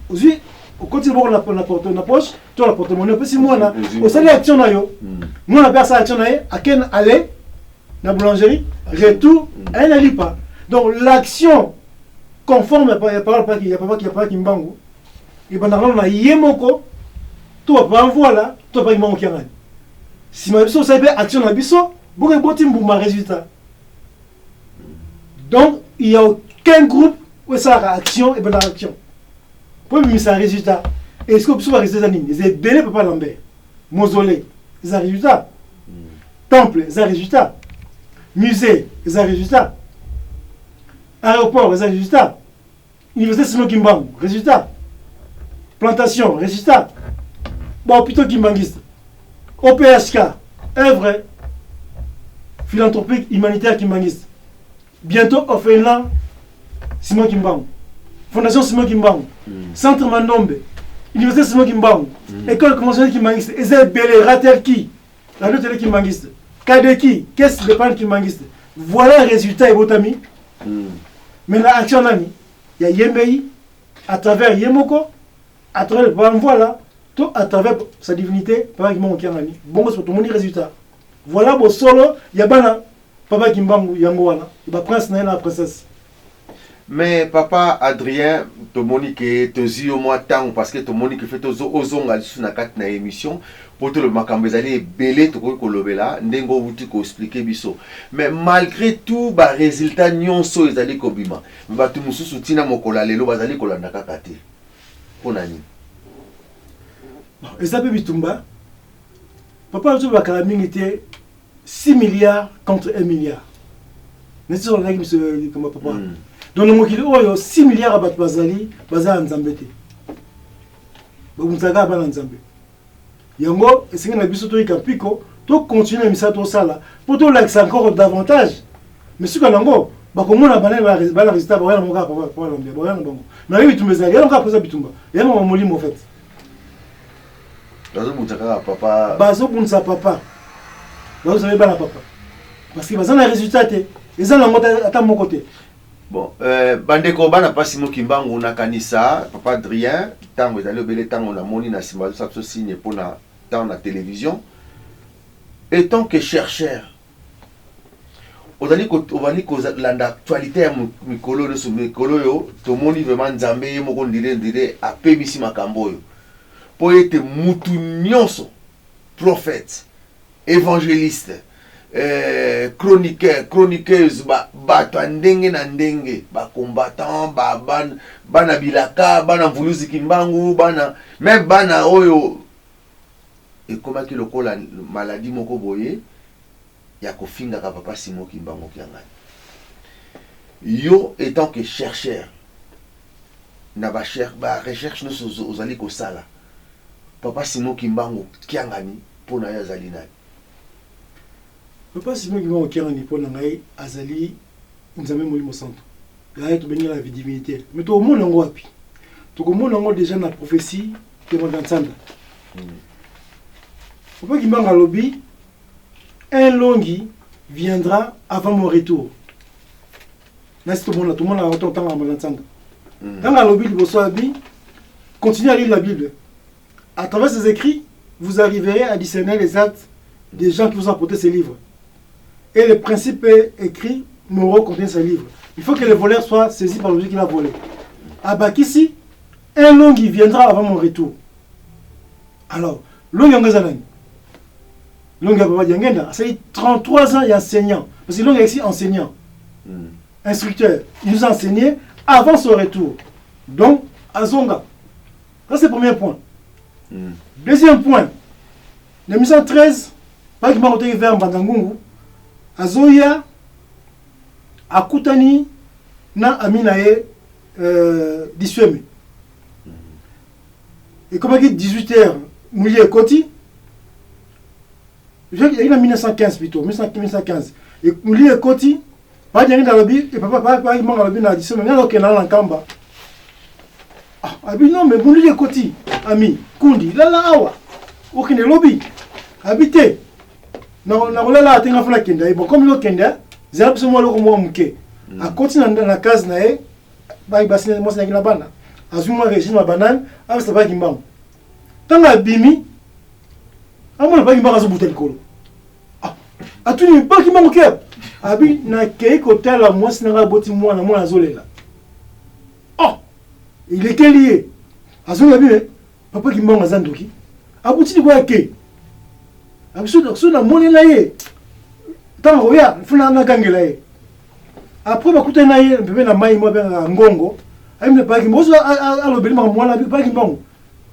Aujourd'hui au côté de la porte na poche, toi la porte-monnaie peut si moi na au salut action na yo. Moi on appelle ça action na ye à ken aller na boulangerie, retour, elle n'allie pas. Donc l'action conforme à parole pas qu'il y a pas Kimbangu. Et ben dans na yemoko toi pas voilà, toi pas Kimbangu qui rien. Si ma biso ça action na biso, beaucoup botim pour ma résultat. Donc il y a aucun groupe où ça action et ben action. Pour lui c'est un résultat. Est-ce que vous pouvez rester anime? Ils ont belé papa Lambert. Mausolée, ils ont un résultat. Temple, ils ont un résultat. Musée, ils ont un résultat. Aéroport, ils ont un résultat. Université Simon Kimbangu, résultat. Plantation, résultat. Bon, plutôt Kimbanguiste. OPHK, œuvre philanthropique humanitaire Kimbanguiste. Bientôt, orphelinat Simon Kimbangu. Fondation Simon Kimbangu. Centre Mandombe. Université Simon Kimbangu. École conventionnelle Kimbanguiste. Ezé Belé, Ratel qui Radio Télé Kimbanguiste. Kadeki, Caisse d'épargne Kimbanguiste. Voilà le résultat et Botami. Mais l'action nani, il y a Yembei, à travers Yemoko, à travers le programme voilà, tout à travers sa divinité, Papa Kimbangu Kiangani. Bon, c'est tout le monde résultat. Voilà, bon solo, il y a Bana, Papa Kimbangu Yangoana, il va prince Naina la princesse. Mais papa Adrien, to monique te zi au moins temps parce que to monique fait aux ozonga sur na kat na émission pour tout le makambezali belé to ko lobela ndengo wuti ko expliquer biso. Mais malgré tout ba résultat nyonso ezali ko bima. Ba tu mususu tina mokola lelo bazali ko landa kakate. Ponani. Et ça peut bitumba. Papa tu ba kala mingi était 6 milliards contre 1 milliard. N'est-ce pas là monsieur comme papa. Donc le mokili oyo 6 milliards abat bazali baza nzambete. Ba mutsaga ba nzambe. Yango esenga na biso to ikampiko to continuer misa to sala pour to l'accès encore davantage. Mais ce que nango ba komona bana ba résultat ba yana moka papa ba lombe ba yana bongo. Na yebi tumeza yana ka posa bitumba. Yana mamoli mo fait. Bazo mutsaga papa. Bazo bunsa papa. Vous savez pas la papa. Parce que bazana résultat te. Ils ont à mon côté. Bon, bandeko bana pasi mokimbangu na kanisa, papa Adrien, tango ezali obele tango na moni na simba ça so signe pour na dans la télévision. Et tant que chercheur, ozali ko landa actualité ya mikolo de mikolo yo, to moni vraiment nzambe moko ndire apemisi makambo yo. Po ete mutu nyonso prophète, évangéliste, chroniqueuse, bato ndenge na ndenge, ba combattant, bana bilaka, bana mvuluzi kimbangu, bana même bana oyo et comment ki lokola maladie moko boye ya kofinga ka papa Simon Kimbangu kiangani. Yo étant que chercheur na ba recherche nous ozali ko sala. Papa Simon Kimbangu kiangani pona ya zali nani. Papa Simon Kimbangu kiangani pona ngai azali nzambe molimo santo. Là tu bengi la divinité. Mais to mona ngo wapi? To ko mona ngo déjà na prophétie de Mondansanda. Papa Kimbangu alobi un longi viendra avant mon retour. Tout le monde a autant temps à Mondansanda. Dans la lobby du Bossoabi, continuez à lire la Bible. À travers ces écrits, vous arriverez à discerner les actes des gens qui vous ont apporté ces livres. Et les principes écrits moraux contiennent ces livres. Il faut que le voleur soit saisi par celui qui l'a volé. À Bakissi, un long qui viendra avant mon retour. Alors, long Yangazanani. Long Yangazanani, c'est 33 ans et enseignant. Parce que long est ici enseignant. Instructeur. Il nous a enseigné avant son retour. Donc, Azonga. Ça, c'est le premier point. Deuxième point. Le 1913, pas qu'il m'a rentré vers Mbangangungu, Azoya, Akutani, na Aminae, Dissueme. Et comme il dit 18h, Moulier Koti, il y a 1915 plutôt, 1915. Et Moulier Koti, pas de dans le but, et papa, pas il m'a dans le but, il a dit, c'est maintenant qu'il y a dans Kamba. Ah, non, mais Moulier Koti, ami, Kundi, là, awa, aucun lobby, habité. Non, là, atteint la Kenda, et bon, comme le Kenda, j'ai absolument le mot mouké. À côté dans la case, nae, bah, il bassine, moi, c'est la banane. Azuma régime la banane, ah, c'est pas Kimbangu. Tant la bimi, ah, moi, pas Kimbangu à ce bouteille de colo. Ah, tu n'es pas Kimbangu qui est. Abi, na kei côté la moi, c'est un boti moi, na moi, la zole là. Oh, il est lié. Azuma bimi, papa Kimbangu à Zandoki. Abouti de quoi kei. Absolument, na monnaie là y tant roya funa na gangela y après bakuta na y bébé na mai mo ben ngongo ay me pas ki mo a lo beli ma mo la pas ki mbongo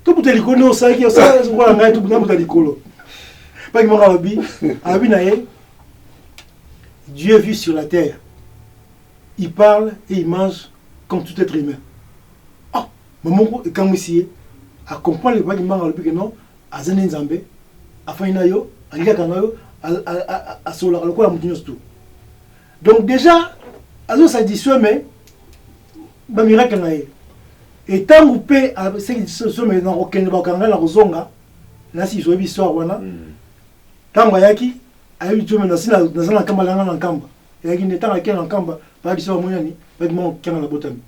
to buteli ko no sa ki sa ko la ngai to buteli ko pas ki mo la bi abi na y Dieu vit sur la terre. Il parle et il mange comme tout être humain. Oh, maman quand monsieur a comprendre le pas ki mbongo le bi que non azane nzambe afin yo aliya kanayo à sola lokola mutinyo tout. Donc déjà azo ça dit mais ba miracle nae et tangu pe c'est qui se mais na okende ba kanga la kozonga na si zo histoire wana tangu yaki ayi jo na sina na kamba na kamba yaki ne tanga kena kamba ba biso moyani ba mo kena la botami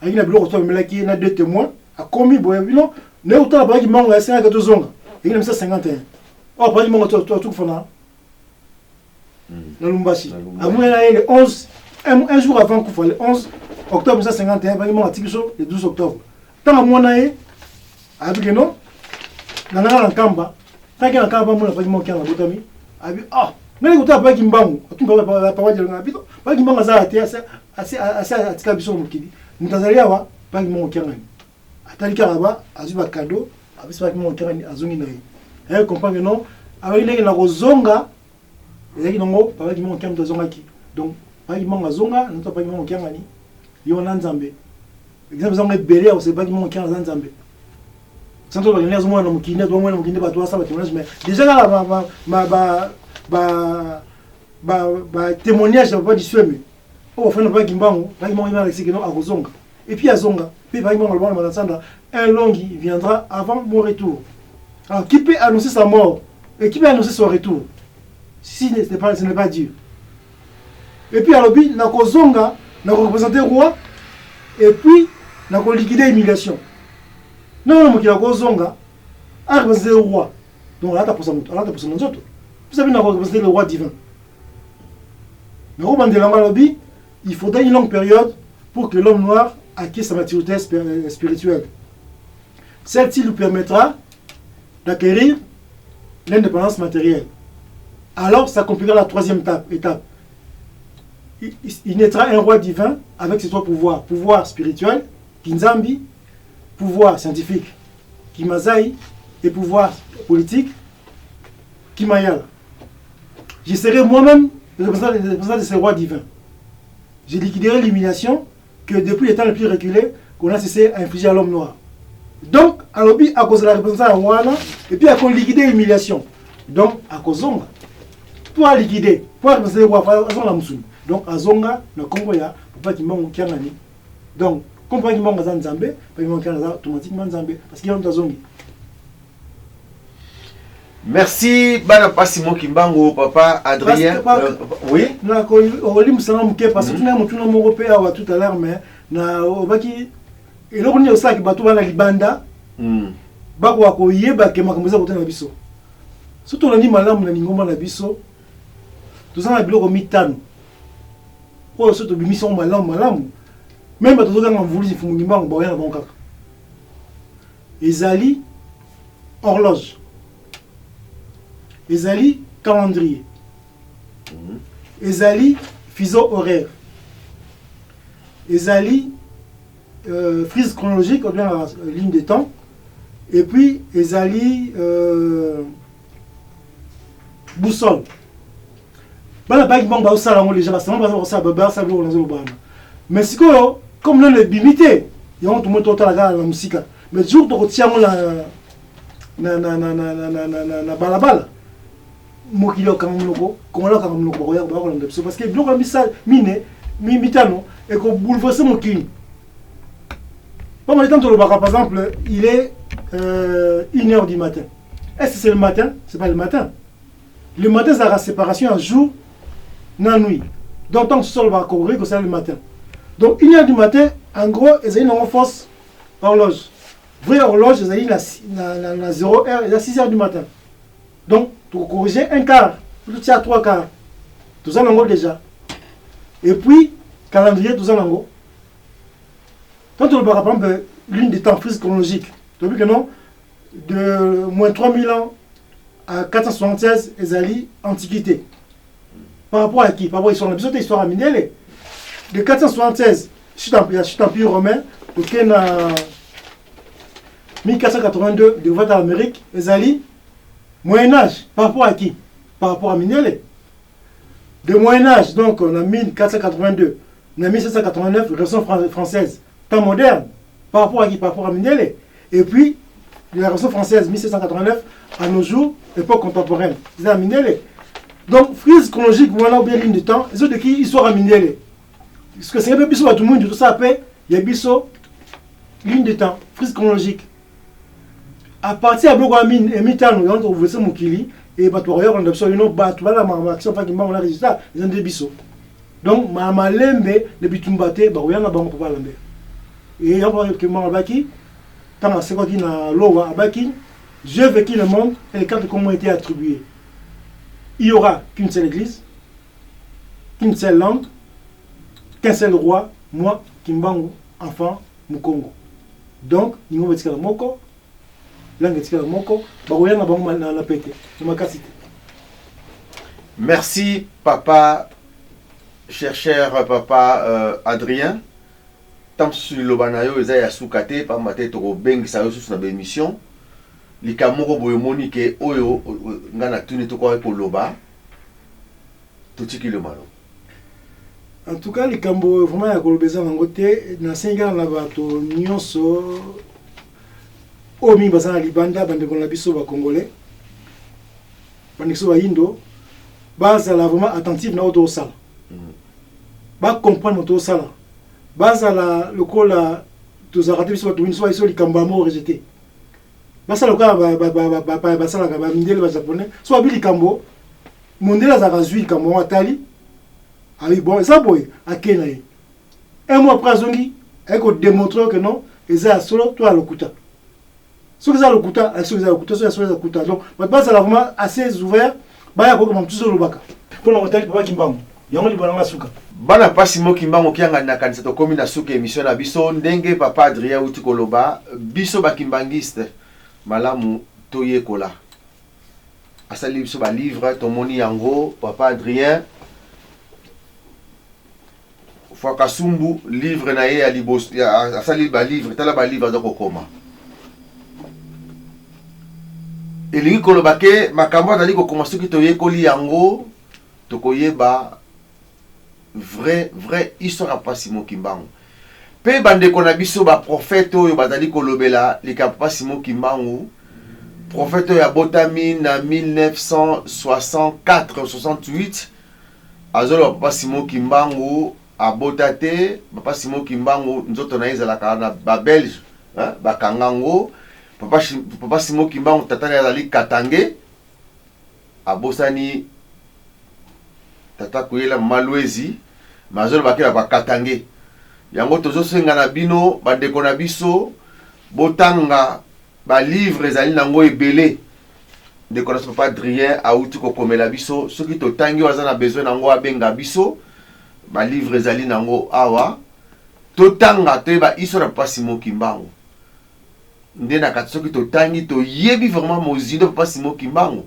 ayi na biloko to melaki na deux témoins a commis boye bino ne autant ba ki mango ya 5 zonga il y a 51. Oh, pas du monde tout fona. Dans Lumbashi. À moi le 11 un jour avant qu'on le 11 octobre 1951, pas du monde le 12 octobre. Tant à moi naé avec non dans la Kamba, tant que la Kamba moi pas du monde qui a la botami. Abi ah, mais le pas Kimbangu, tu peux pas dire na bito, pas Kimbangu za ate assez atika biso mukidi. Mutazalia wa pas du monde qui a ngani. Atali karaba azuba cadeau. Avec ce qui monte à Zungina. Elle comprend que non, avec les gens qui zonga, les gens qui montent à Zongaki. Donc, pas qui montent à Zonga, nous pas qui montent à Zangani. Ils ont un Zambé. Exemple, ils ont un bélé, c'est pas qui montent à Zambé. Sans toi, les gens qui ont un Mukine, pas toi, ça va te mais déjà là, témoignage, pas du suémi. Oh, enfin, pas qui montent à Zonga. Et puis à Zonga, puis pas qui montent à Zonga, un long qui viendra avant mon retour. Alors, qui peut annoncer sa mort et qui peut annoncer son retour? Si ce n'est pas Dieu. Et puis, alors, Nakozonga, Nako-représenter roi, et puis, Nako-liquider l'humiliation. Non, mais Nakozonga, a représenter le roi. Donc, là, tu as pour ça, nous autres. Vous savez, Nako-représenter le roi divin. Mais il faudra une longue période pour que l'homme noir acquiert sa maturité spirituelle. Celle-ci lui permettra d'acquérir l'indépendance matérielle. Alors, ça accomplira la troisième étape. Il naîtra un roi divin avec ses trois pouvoirs. Pouvoir spirituel, Kinzambi, pouvoir scientifique, Kimazai, et pouvoir politique, Kimayala. Je serai moi-même le représentant de ces rois divins. Je liquiderai l'humiliation que depuis les temps les plus reculés, qu'on a cessé à infliger à l'homme noir. Donc, à l'objet, à cause de la représentation à Wana, et puis à cause de liquider l'humiliation. Donc, à cause de pour liquider, pour représenter le roi, donc, à Zonga, le Congo, il y a papa qui manque Kiangani. Donc, comme papa qui manque Zambé, papa qui manque automatiquement Zambé, parce qu'il y a un Zongi. Merci, Bana Passimo Kimbango, papa Adrien. Oui. Na ko oli musanga muke parce que tuna mutuna européen wa tout à l'heure mais na obaki eloko ni osaki bato bana libanda. Bako wa ko yeba ke makamboza kotana biso. Surtout na ni malamu na ngomba na biso. Tuzana biloko mitano. Ko surtout bimission malamu. Même bato zokanga mvuli fumu ngimbango ba yana bon kaka. Ezali horloge. Ezali calendrier. Ezali fuseau horaire. Ezali frise chronologique, ou bien la ligne de temps. Et puis Ezali boussole. Mais si comme nous le bimité, il y a tout le monde total la musique. Mais du jour où tu tiens na balabala. Mokilo kamuloko komola kamuloko boya ba ko parce que biloko misal mine mitano et ko bouleverser mokini. Pas mal de temps par exemple, il est 1h du matin. Est-ce que c'est le matin? C'est pas le matin. Le matin c'est la séparation en jour na nuit. Donc tant que sol va courir que c'est le matin. Donc 1h du matin en gros, ils ont une fausse horloge. Vraie horloge, ils ont la 0h et la 6h du matin. Donc, pour corriger un quart, tout ça à 3 quarts. Tout ça l'ango déjà. Et puis, calendrier, tout ça l'ango. Quand on parle par exemple l'une des temps frise chronologique, tu as vu que non, de moins 3000 ans à 476, Ezali, Antiquité. Par rapport à qui? Par rapport à l'histoire, la histoire à Mindele. De 476, chute empire romain, auquel en 1482, de vote à l'Amérique, Ezali, Moyen-Âge, par rapport à qui? Par rapport à Mignolé. De Moyen-Âge, donc on a 1482, on a 1789, Révolution française, temps moderne, par rapport à qui? Par rapport à Mignolé. Et puis, la Révolution française, 1789, à nos jours, époque contemporaine, c'est à Mignolé. Donc, frise chronologique, voilà, ou bien ligne de temps, les autres de qui? Histoire à Mignolé. Parce que c'est un peu plus à tout le monde, tout ça après, il y a biso, ligne de temps, frise chronologique. À partir de Blogamine et Mitano, on trouve ça Mukili et Batoria, on a besoin de nos bateaux, la marque, pas qui m'a la résultat, ils ont des bisous. Donc, ma lembe, les bitumbate, Baroyan a banque pour la lembe. Et on va que moi, Baki, tant à ce qu'on a l'eau à Baki, j'ai vécu le monde et les cartes comment ont été attribuées. Il n'y aura qu'une seule église, qu'une seule langue, qu'un seul roi, moi, Kimbangu, enfant, Mukongo. Donc, nous avons dit Moko. Merci papa, cher papa Adrien. Tant sur le banayo eza ya sukate pa mate to bengi sa yosu na émission. Likamoko boyomoni ke oyo ngana tuni to ko loba. Tutiki le malo. En tout cas, les cambo vraiment ya kolobeza ngote na senga na bato nyonso omi basana libanda bandeko na biso ba congolais bandeko ba indo bazala vraiment attentif na auto sala ba comprendre auto sala bazala lokola tozarate biso bato biso iso likamba mo rejeté basala lokola basala ba mindele ba japonais so abi likambo Mondele azaka zwi likambo atali. Ali bon, ça boy, akena ye. Un mois après azongi, eko démontrer que non, eza solo toi lokuta. Ce que ça lokuta, ce que ça lokuta, ce que ça lokuta. Donc, maintenant ça vraiment assez ouvert, ba ya ko comme tout le baka. Pour la hôtel papa Kimbangu. Yango libana suka. Bana pasi mo Kimbangu kianga na kanisa to komi na suka émission na biso ndenge papa Adrien uti koloba biso ba kimbangiste malamu toyekola. Asali biso ba livre tomoni yango papa Adrien Fakasumbu livre na ye ya libos asali ba livre tala ba livre de kokoma. Elingi koloba ke makambo azali kokoma soki toyekoli yango tokoyeba vrai histoire ya pasi mo Kimbangu. Pe bandeko na biso ba prophète oyo bazali kolobela lika pasi mo Kimbangu. Prophète ya botami na 1964-68 azolo papa Simon Kimbangu abotate papa Simon Kimbangu nzoto na ezalaka na ba Belge bakangango papa Simon Kimbangu tatana yazali Katange abosani tata kuyela malwezi mazolo bakela ba Katange yango tozosenga na bino bandeko na biso botanga ba livre ezali nango ebele de connaissance papa Adrien auti ko komela biso soki totangi waza na besoin nango abenga biso ba livre ezali nango awa totanga toyeba iso na papa Simon Kimbangu nde na kati soki totangi toyebi vraiment mozindo papa Simon Kimbangu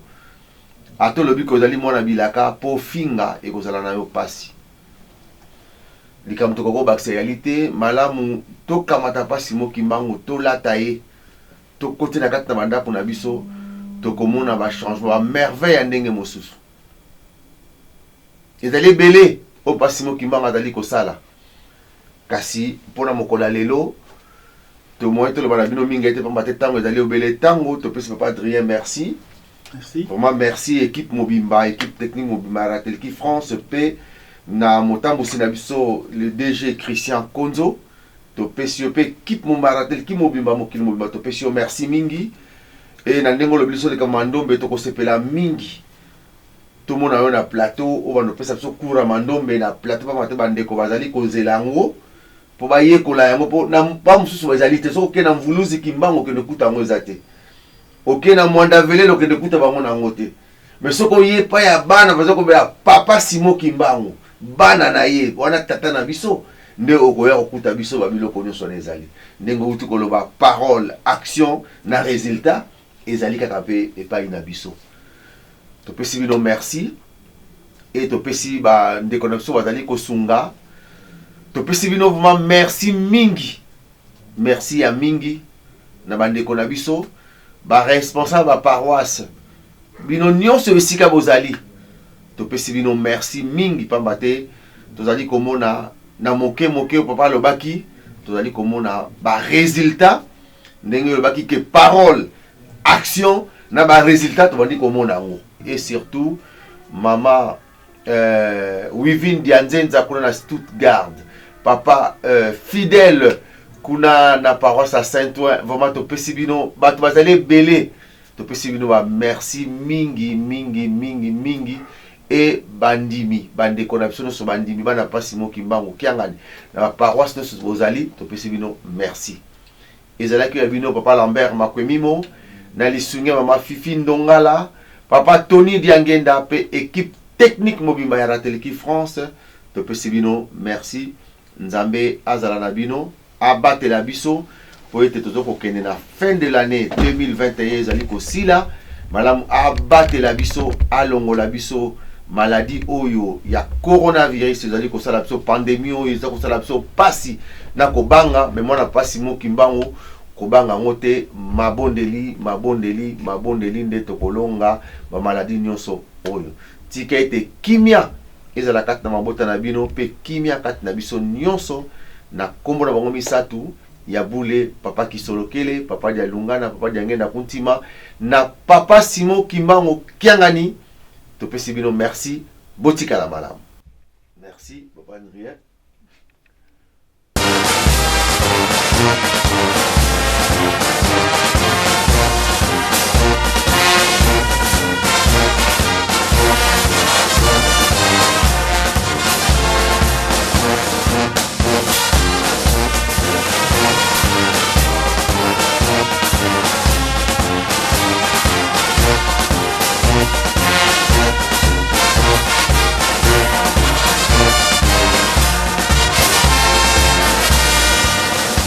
atolobi kozali mwana bilaka po finga ekozala na yo pasi likambo tokoko bakisa réalité malamu tokamata papa Simon Kimbangu tolata ye tokote na kati na bandako na biso tokomona ba changement ba merveille ya ndenge mosusu ezali belé o papa Simon Kimbangu azali kosala kasi mpona mokolo lelo tomoye toloba na bino mingi ete pamba te ntango ezali obele ntango topesi papa Adrien merci. Merci. Vraiment merci équipe Mobimba, équipe technique Mobimba Ratelki France P na motambo sinabiso le DG Christian Konzo to pesio pe équipe Mobimba Ratelki Mobimba mokili Mobimba to pesio merci mingi et na ndengo lobiso le kamandombe to kosepela mingi tout le monde a un plateau on va nous pesa biso kura mandombe na plateau pa mate bandeko bazali kozelango po baye kola yango po na pa mususu bazali te so ke na mvuluzi Kimbangu ke nekuta ngo ezate ok na mwanda vele lo kende kuta bango na ngote mais soko ye pa ya bana bazako be papa Simon Kimbangu bana na ye wana tata na biso nde okoya kokuta biso ba biloko nyonso na ezali ndenge uti koloba parole action na résultat ezali kaka pe epai na biso to pesi bino merci et to pesi ba ndeko na biso bazali kosunga to pesi bino vraiment merci mingi merci ya mingi na bandeko na biso ba responsable ba paroisse bino nyonso esika bozali topesi bino merci mingi pamba te tozali komona na moke papa lobaki tozali komona ba résultat ndenge lobaki ke parole action na ba résultat tozali komona ngo et surtout mama Wivin Dianzenza kuna na Stuttgart papa fidèle kuna na paroisse à Saint-Ouen vraiment topesi bino bato bazali belé topesi bino ba merci mingi et bandimi bandeko na biso so bandimi bana papa Simon Kimbangu kiangani na paroisse de bozali topesi bino merci ezalaki ya bino papa Lambert Makwemimo na lisunge mama Fifi Ndongala papa Tony Diangenda pe équipe technique Mobimba ya Ratelki France topesi bino merci nzambe azala na bino abattre la biso pour être toujours kokende na fin de l'année 2021 ezali kosila malamu abattre la biso alongo la biso maladie oyo ya coronavirus ezali kosala biso pandémie oyo ezali kosala biso pasi na kobanga mais mwana pasi mo Kimbangu kobanga ngote mabondeli nde tokolonga ba maladie nyonso oyo tika ete kimia ezala kati na mabota na bino pe kimia kati na biso nyonso na kombo na bango misatu ya bule papa Kisolokele papa dia Lungana papa dia Ngenda Kuntima na papa Simon Kimbangu kiangani topesi bino merci botika la malamu merci papa Adrien.